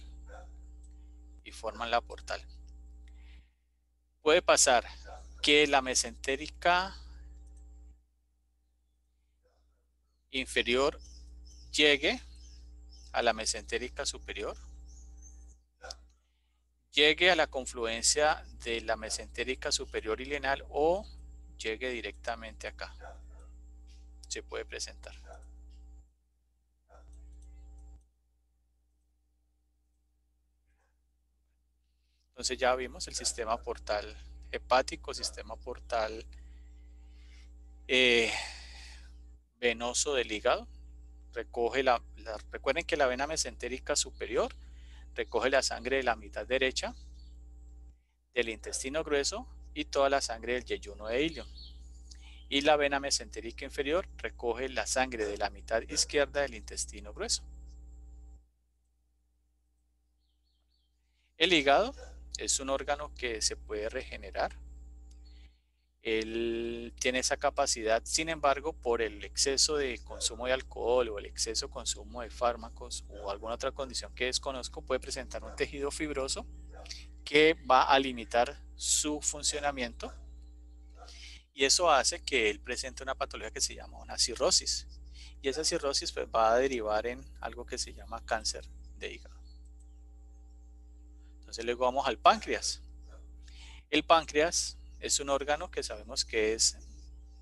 y forman la portal. Puede pasar que la mesentérica inferior llegue a la mesentérica superior, llegue a la confluencia de la mesentérica superior y lienal o llegue directamente acá. Se puede presentar. Entonces ya vimos el sistema portal hepático, sistema portal venoso del hígado. Recuerden que la vena mesentérica superior recoge la sangre de la mitad derecha del intestino grueso y toda la sangre del yeyuno de ilio. Y la vena mesentérica inferior recoge la sangre de la mitad izquierda del intestino grueso. El hígado es un órgano que se puede regenerar. Él tiene esa capacidad, sin embargo, por el exceso de consumo de alcohol o el exceso de consumo de fármacos o alguna otra condición que desconozco, puede presentar un tejido fibroso que va a limitar su funcionamiento, y eso hace que él presente una patología que se llama una cirrosis, y esa cirrosis pues, va a derivar en algo que se llama cáncer de hígado. Entonces luego vamos al páncreas. El páncreas es un órgano que sabemos que es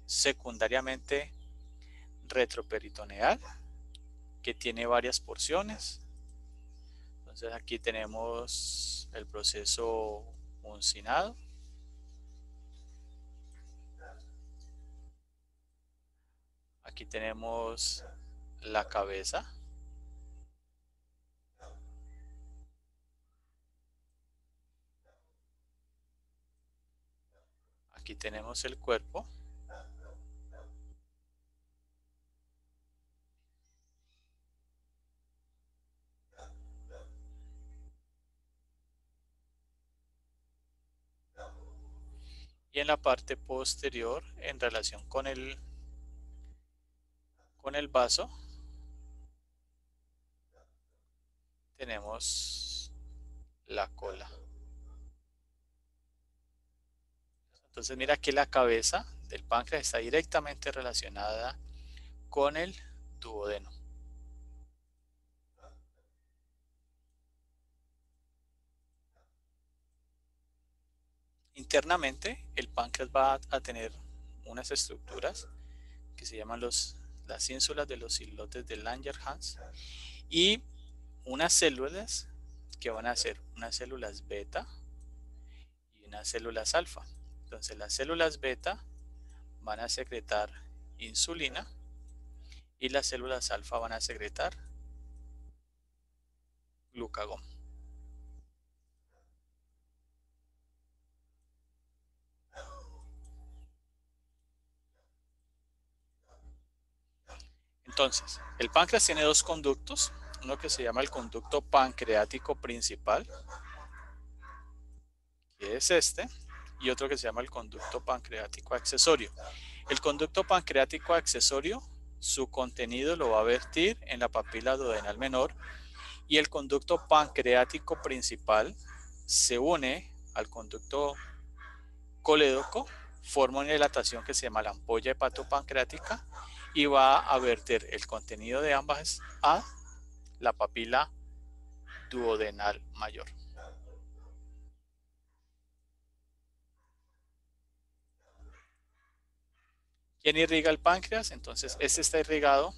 secundariamente retroperitoneal, que tiene varias porciones. Entonces aquí tenemos el proceso uncinado. Aquí tenemos la cabeza. Aquí tenemos el cuerpo. Y en la parte posterior, en relación con el vaso, tenemos la cola. Entonces mira que la cabeza del páncreas está directamente relacionada con el duodeno. Internamente el páncreas va a tener unas estructuras que se llaman las ínsulas de los islotes de Langerhans y unas células que van a ser unas células beta y unas células alfa. Entonces las células beta van a secretar insulina y las células alfa van a secretar glucagón. Entonces, el páncreas tiene dos conductos, uno que se llama el conducto pancreático principal, que es este, y otro que se llama el conducto pancreático accesorio. El conducto pancreático accesorio, su contenido lo va a vertir en la papila duodenal menor, y el conducto pancreático principal se une al conducto colédoco, forma una dilatación que se llama la ampolla hepatopancreática y va a verter el contenido de ambas a la papila duodenal mayor. ¿Quién irriga el páncreas? Entonces, este está irrigado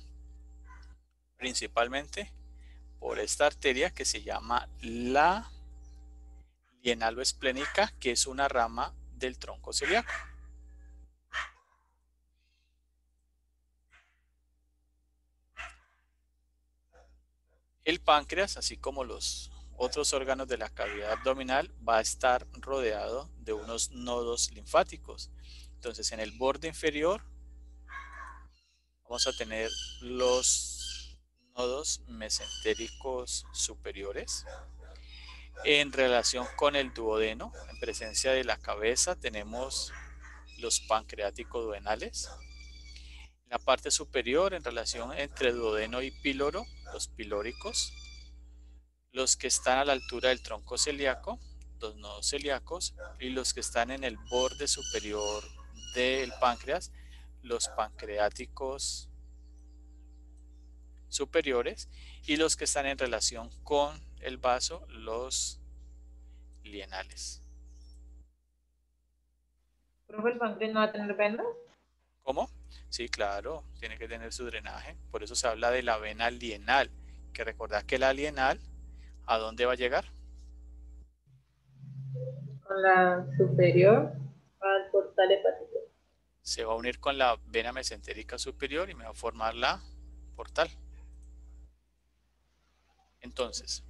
principalmente por esta arteria que se llama la lienalo-esplénica, que es una rama del tronco celíaco. El páncreas, así como los otros órganos de la cavidad abdominal, va a estar rodeado de unos nodos linfáticos. Entonces, en el borde inferior vamos a tener los nodos mesentéricos superiores. En relación con el duodeno, en presencia de la cabeza, tenemos los pancreáticos duodenales. En la parte superior, en relación entre duodeno y píloro, los pilóricos. Los que están a la altura del tronco celíaco, los nodos celíacos, y los que están en el borde superior del páncreas, los pancreáticos superiores, y los que están en relación con el vaso, los lienales. ¿Profe, el páncreas no va a tener venas? ¿Cómo? Sí, claro, tiene que tener su drenaje. Por eso se habla de la vena lienal, que recordad que la lienal, ¿a dónde va a llegar? Con la superior al portal hepático. Se va a unir con la vena mesentérica superior y me va a formar la portal. Entonces,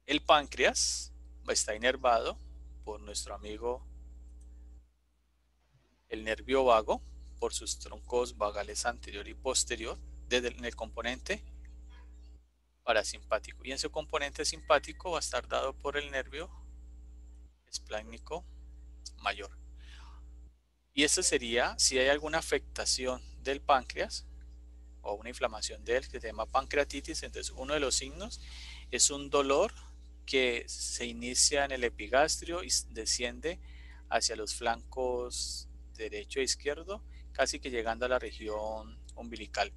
el páncreas está inervado por nuestro amigo el nervio vago, por sus troncos vagales anterior y posterior, en el componente parasimpático. Y en su componente simpático va a estar dado por el nervio esplácnico mayor. Y esto sería si hay alguna afectación del páncreas o una inflamación de él que se llama pancreatitis. Entonces uno de los signos es un dolor que se inicia en el epigastrio y desciende hacia los flancos derecho e izquierdo, casi que llegando a la región umbilical.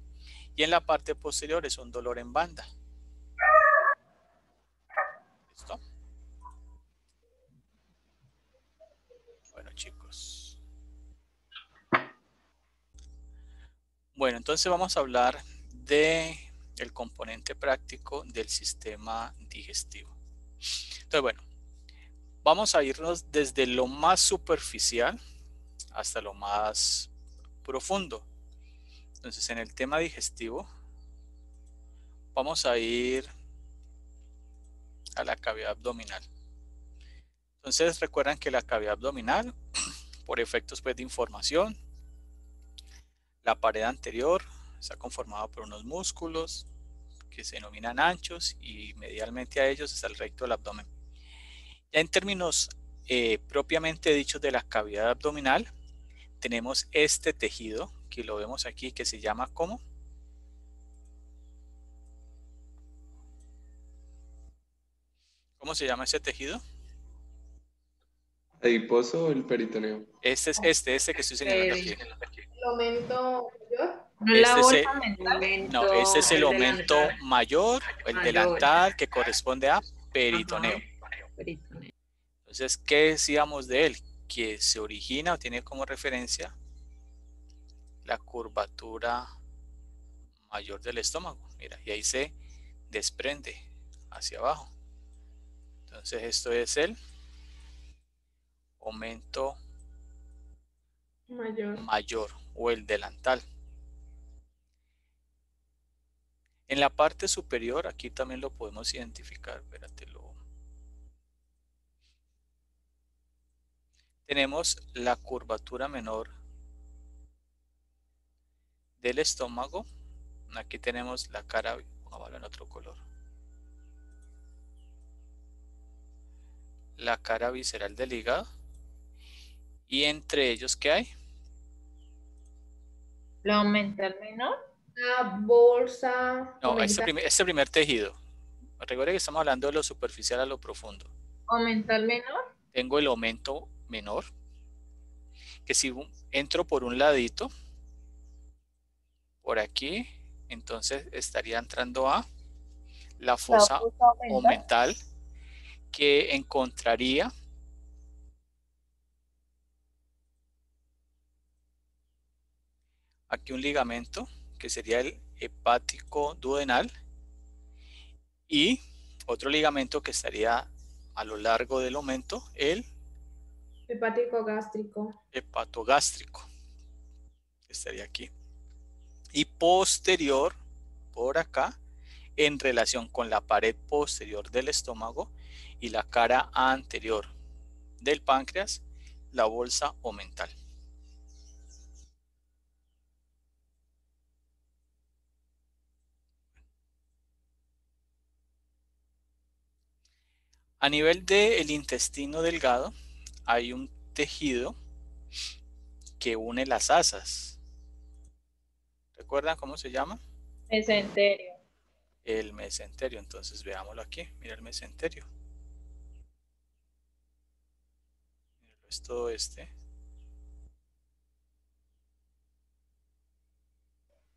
Y en la parte posterior es un dolor en banda. ¿Listo? Bueno, chicos. Bueno, entonces vamos a hablar de el componente práctico del sistema digestivo. Entonces, bueno, vamos a irnos desde lo más superficial hasta lo más profundo. Entonces, en el tema digestivo, vamos a ir a la cavidad abdominal. Entonces, recuerdan que la cavidad abdominal, por efectos pues, de información, la pared anterior está conformada por unos músculos que se denominan anchos y medialmente a ellos está el recto del abdomen. Ya en términos propiamente dichos de la cavidad abdominal, tenemos este tejido que lo vemos aquí que se llama ¿cómo? ¿Cómo se llama ese tejido? ¿Adiposo o el peritoneo? Este es este que estoy señalando aquí. El aumento mayor. Este es no, este es el aumento mayor, el delantal, que corresponde a peritoneo. Entonces, ¿qué decíamos de él? Que se origina o tiene como referencia la curvatura mayor del estómago. Mira, y ahí se desprende hacia abajo. Entonces, esto es el aumento mayor o el delantal. En la parte superior, aquí también lo podemos identificar. Espératelo. Tenemos la curvatura menor del estómago. Aquí tenemos la cara, pongámoslo en otro color. La cara visceral del hígado. Y entre ellos, ¿qué hay? ¿La aumental menor? La bolsa. No, este primer tejido. Recuerden que estamos hablando de lo superficial a lo profundo. ¿Aumental menor? Tengo el aumento menor, que si entro por un ladito, por aquí, entonces estaría entrando a la fosa aumental, que encontraría aquí un ligamento que sería el hepático duodenal y otro ligamento que estaría a lo largo del aumento, el hepático gástrico. Hepatogástrico, que estaría aquí. Y posterior, por acá, en relación con la pared posterior del estómago y la cara anterior del páncreas, la bolsa omental. A nivel del intestino delgado, hay un tejido que une las asas. ¿Recuerdan cómo se llama? Mesenterio. El mesenterio. Entonces veámoslo aquí. Mira el mesenterio. Es todo este.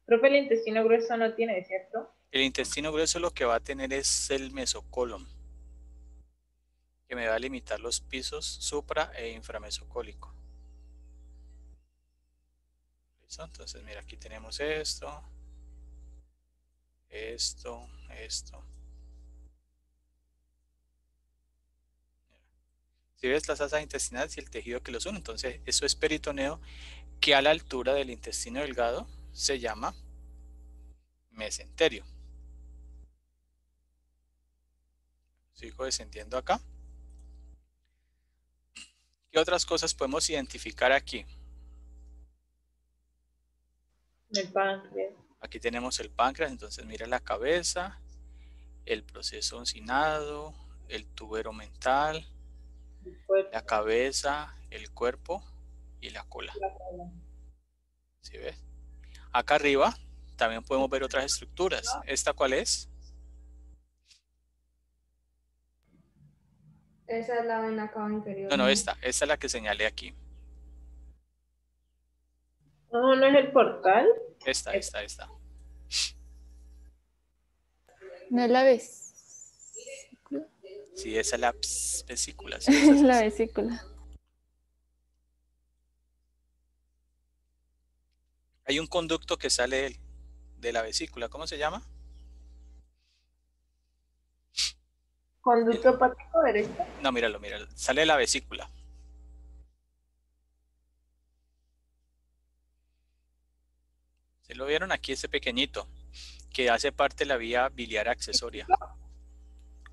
Profe, el intestino grueso no tiene, ¿cierto? El intestino grueso lo que va a tener es el mesocolon, que me va a limitar los pisos supra e inframesocólico. ¿Listo? Entonces, mira, aquí tenemos esto. Si ves las asas intestinales y el tejido que los une, entonces eso es peritoneo, que a la altura del intestino delgado se llama mesenterio. Sigo descendiendo acá. ¿Qué otras cosas podemos identificar aquí? El páncreas. Aquí tenemos el páncreas, entonces mira la cabeza, el proceso uncinado, el tubero mental, la cabeza, el cuerpo y la cola. ¿Sí ves? Acá arriba también podemos ver otras estructuras. ¿Esta cuál es? Esa es la vena cava inferior. No, esta es la que señalé aquí. No, no es el portal. Esta. ¿No la ves? Sí, esa es la vesícula. Sí, esa es La vesícula. Hay un conducto que sale de la vesícula. ¿Cómo se llama? Conducto hepático derecho. No, míralo. Sale de la vesícula. ¿Se lo vieron aquí, ese pequeñito? Que hace parte de la vía biliar accesoria.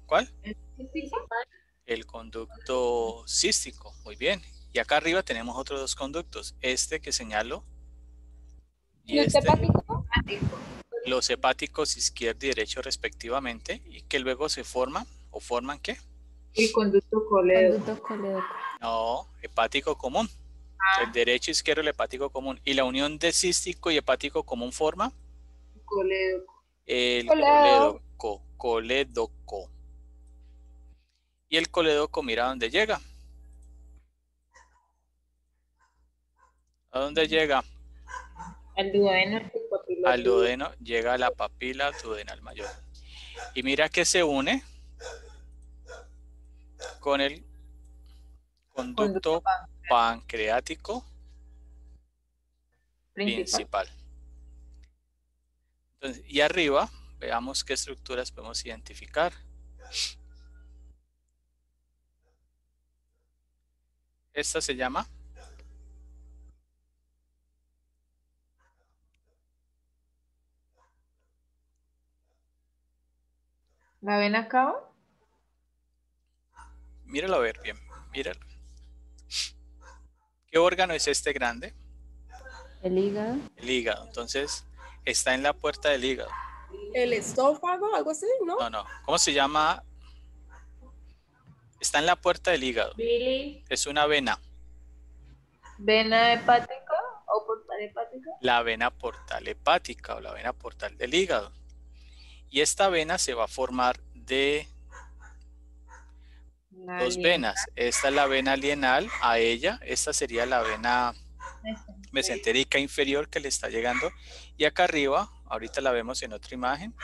¿Cuál? El conducto cístico. Muy bien. Y acá arriba tenemos otros dos conductos. Este que señalo. Y este. Los hepáticos izquierdo y derecho respectivamente. Y que luego se forman. ¿O forman qué? El conducto colédoco. No, hepático común. El derecho izquierdo, el hepático común. Y la unión de cístico y hepático común forma Colédoco. el colédoco. Y el colédoco, mira dónde llega. ¿A dónde llega? Al duodeno. Al duodeno llega a la papila duodenal mayor. Y mira que se une con el conducto pancreático principal. Entonces, y arriba, veamos qué estructuras podemos identificar. Esta se llama ¿La vena cava? Míralo a ver bien, míralo. ¿Qué órgano es este grande? El hígado. El hígado. Entonces, está en la puerta del hígado. El estófago, algo así, ¿no? No. ¿Cómo se llama? Está en la puerta del hígado. Billy. Es una vena. ¿Vena hepática o portal hepática? La vena portal hepática o la vena portal del hígado. Y esta vena se va a formar de dos venas. Esta es la vena lienal a ella. Esta sería la vena mesentérica inferior que le está llegando. Y acá arriba, ahorita la vemos en otra imagen,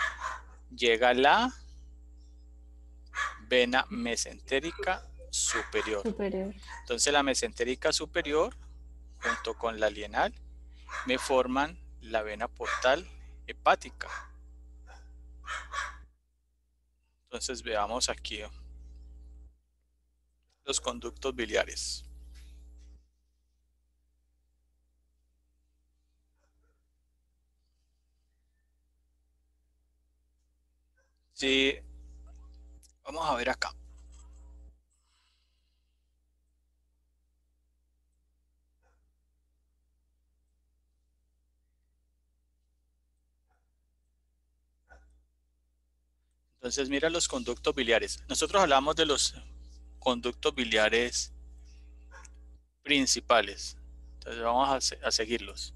llega la vena mesentérica superior. Entonces la mesentérica superior junto con la lienal me forman la vena portal hepática. Entonces veamos aquí los conductos biliares. Sí, vamos a ver acá. Entonces mira los conductos biliares. Nosotros hablamos de los conductos biliares principales. Entonces vamos a seguirlos.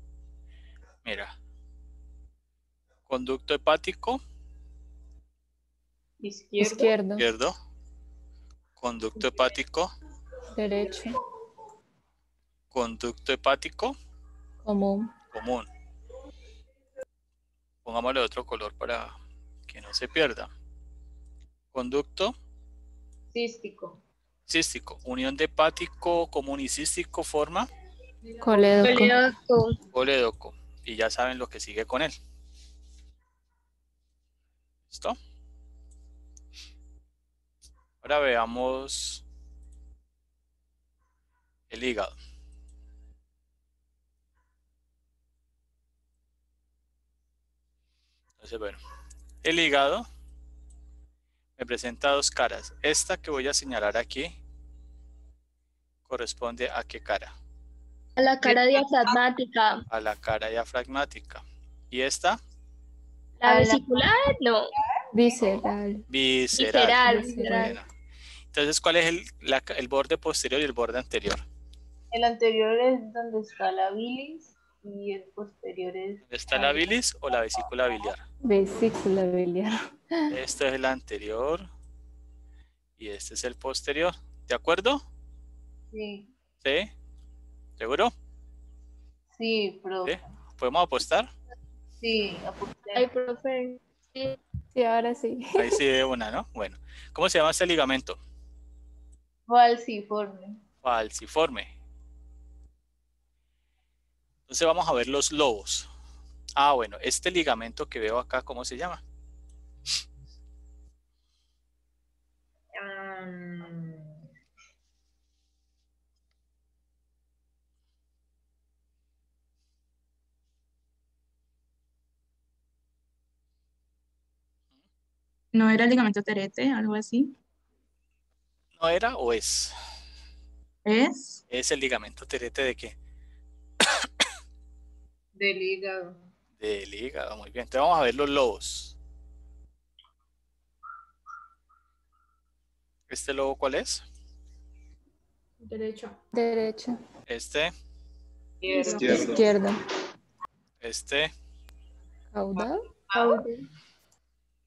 Mira. Conducto hepático. Izquierdo. Conducto hepático. Derecho. Conducto hepático. Común. Pongámosle otro color para que no se pierda. Conducto cístico. Unión de hepático común y cístico forma colédoco. Y ya saben lo que sigue con él. ¿Listo? Ahora veamos el hígado. Entonces, bueno, el hígado me presenta dos caras. Esta que voy a señalar aquí corresponde a qué cara? A la cara diafragmática. A la cara diafragmática. ¿Y esta? La vesicular, no. Visceral. Visceral. Visceral. Bueno. Entonces, ¿cuál es el borde posterior y el borde anterior? El anterior es donde está la bilis y el posterior es... ¿Está la bilis o la vesícula biliar? Vesícula biliar. Este es el anterior y este es el posterior. ¿De acuerdo? Sí. ¿Sí? ¿Seguro? Sí, profe. ¿Sí? ¿Podemos apostar? Sí, apunté. Ay, profe. Sí. Sí, ahora sí. Ahí sí de una, ¿no? Bueno. ¿Cómo se llama este ligamento? Falciforme. Falciforme. Entonces vamos a ver los lobos. Ah, bueno, este ligamento que veo acá, ¿cómo se llama? ¿No era el ligamento terete, algo así? ¿No era o es? ¿Es? ¿Es el ligamento terete de qué? Del hígado. Del hígado, muy bien. Entonces vamos a ver los lobos. ¿Este lobo cuál es? Derecho. Derecha. Este, Izquierda. este Caudal.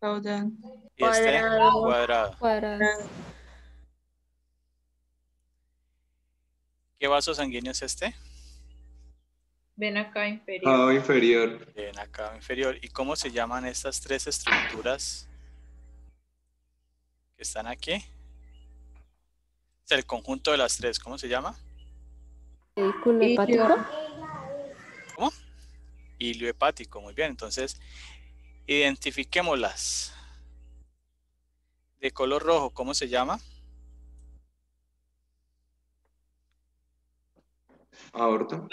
Caudal. y este Cuadrado. cuadrado. Cuadrado. ¿Qué vaso sanguíneo es este? Vena cava inferior. Cava inferior. Ven acá inferior. ¿Y cómo se llaman estas tres estructuras que están aquí? Es el conjunto de las tres. ¿Cómo se llama? Vehículo hepático. ¿Cómo? Hilio hepático. Muy bien. Entonces, identifiquémoslas. De color rojo, ¿cómo se llama? Aorta. No.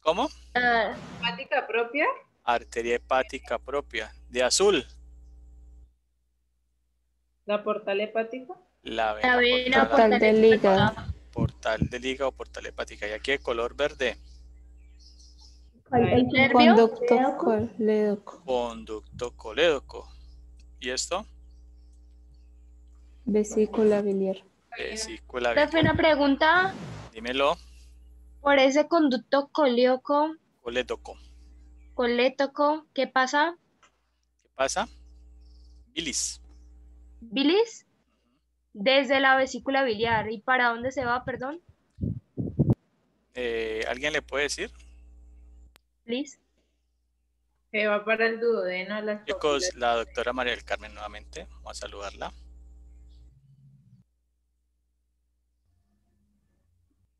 ¿Cómo? ¿Hepática propia? Arteria hepática propia. De azul, ¿La portal hepática? la La vena vena Portal del hígado. portal del hígado, portal hepática. Y aquí de color verde, ¿El nervio? Conducto colédoco. conducto colédoco. ¿Y esto? Vesícula biliar. Vesícula Profe, biliar. una pregunta. Dímelo. Por ese conducto colédoco, Colédoco. ¿qué pasa? ¿Qué pasa? Bilis. ¿Bilis? Desde la vesícula biliar. ¿Y para dónde se va, perdón? ¿Alguien le puede decir? Please. Que va para el duodeno. Las Chicos, la doctora María del Carmen nuevamente. Vamos a saludarla.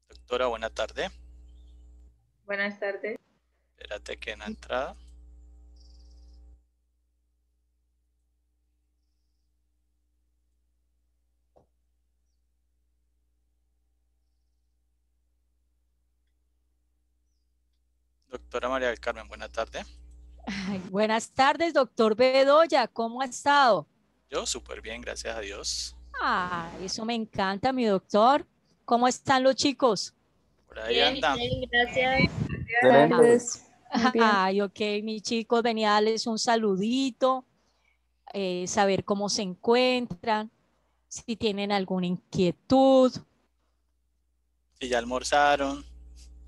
Doctora, buena tarde. Buenas tardes. Espérate que en la entrada. Doctora María del Carmen, buena tarde. Ay, buenas tardes, doctor Bedoya. ¿Cómo ha estado? Yo súper bien, gracias a Dios. Ah, eso me encanta, mi doctor. ¿Cómo están los chicos? Por ahí Bien, anda. bien, gracias. Tardes. Ay, ok, mis chicos, venía a darles un saludito, saber cómo se encuentran, si tienen alguna inquietud, Si ya almorzaron.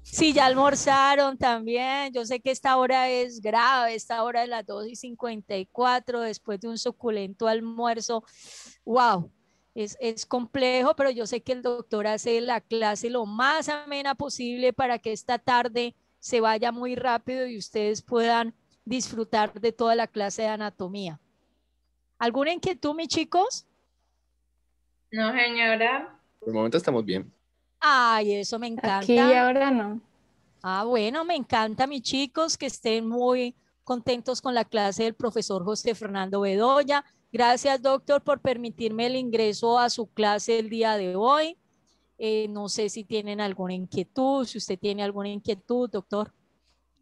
si ya almorzaron también. Yo sé que esta hora es grave, esta hora de las 2:54, después de un suculento almuerzo. Wow, es complejo, pero yo sé que el doctor hace la clase lo más amena posible para que esta tarde se vaya muy rápido y ustedes puedan disfrutar de toda la clase de anatomía. ¿Alguna inquietud, mis chicos? No, señora. Por el momento estamos bien. Ay, eso me encanta. Aquí y ahora no. Ah, bueno, me encanta, mis chicos, que estén muy contentos con la clase del profesor José Fernando Bedoya. Gracias, doctor, por permitirme el ingreso a su clase el día de hoy. No sé si tienen alguna inquietud, si usted tiene alguna inquietud, doctor.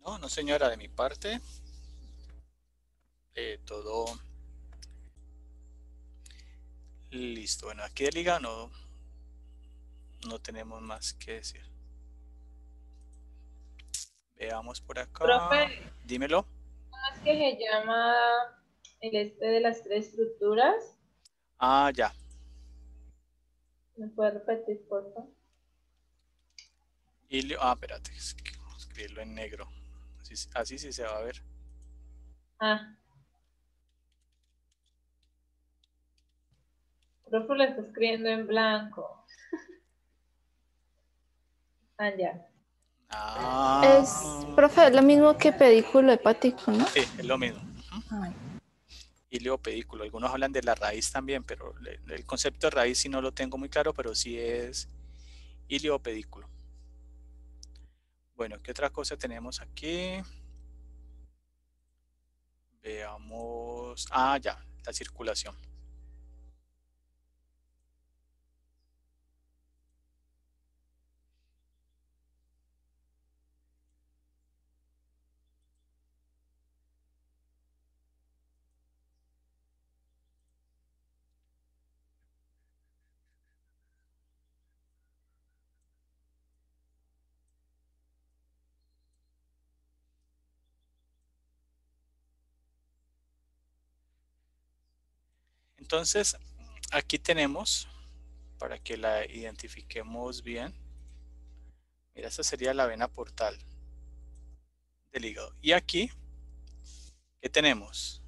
No, no señora, de mi parte. Todo listo. Bueno, aquí de liga no tenemos más que decir. Veamos por acá. Profe, Dímelo. ¿cómo es que se llama el de las tres estructuras? Ah, ya. ¿Me puedes repetir, por favor? Espérate, es que vamos a escribirlo en negro. Así sí se va a ver. Profe, lo está escribiendo en blanco. Ya. Profe, es lo mismo que pedículo hepático, ¿no? Sí, es lo mismo. Ileopedículo. Algunos hablan de la raíz también, pero el concepto de raíz sí no lo tengo muy claro, pero sí es ileopedículo. Bueno, ¿qué otra cosa tenemos aquí? Veamos. Ya, la circulación. Entonces, aquí tenemos, para que la identifiquemos bien, mira, esta sería la vena portal del hígado. Y aquí, ¿qué tenemos?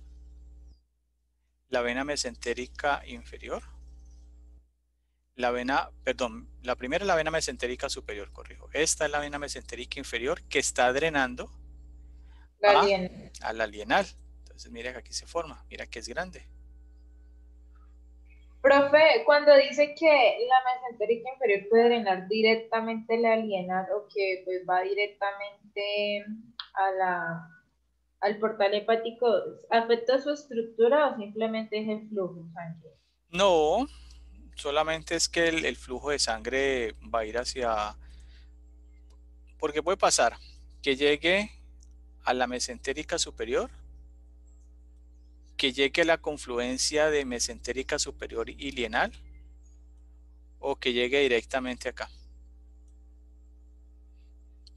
La vena mesentérica inferior. La primera es la vena mesentérica superior, corrijo. Esta es la vena mesentérica inferior que está drenando a la lienal. Entonces, mira que aquí se forma, mira que es grande. Profe, cuando dice que la mesentérica inferior puede drenar directamente la lienal o que pues va directamente al portal hepático, ¿afecta su estructura o simplemente es el flujo sanguíneo? No, solamente es que el flujo de sangre va a ir porque puede pasar que llegue a la mesentérica superior, que llegue a la confluencia de mesentérica superior y lienal, o que llegue directamente acá.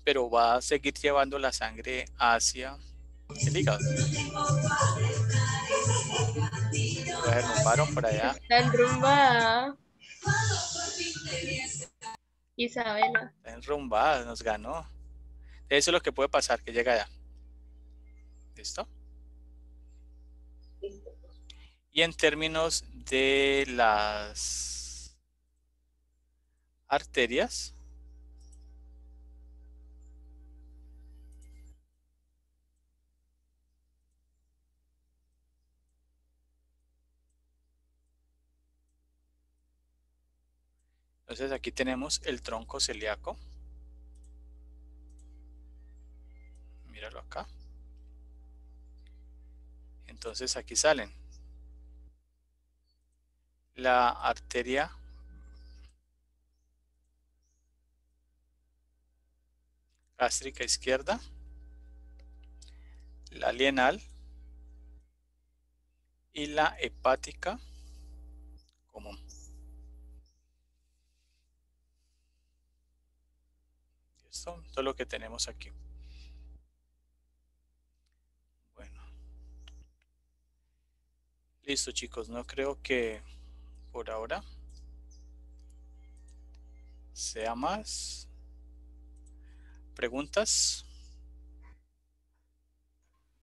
Pero va a seguir llevando la sangre hacia el hígado. La derrumbaron por allá. Está enrumbada. Isabela. Está enrumbada, nos ganó. Eso es lo que puede pasar, que llega allá. ¿Listo? Y en términos de las arterias, entonces aquí tenemos el tronco celíaco. Míralo acá. Entonces aquí salen la arteria gástrica izquierda, la lienal y la hepática común. ¿Listo? Todo lo que tenemos aquí. Bueno. Listo, chicos. No creo que por ahora sea más. ¿Preguntas?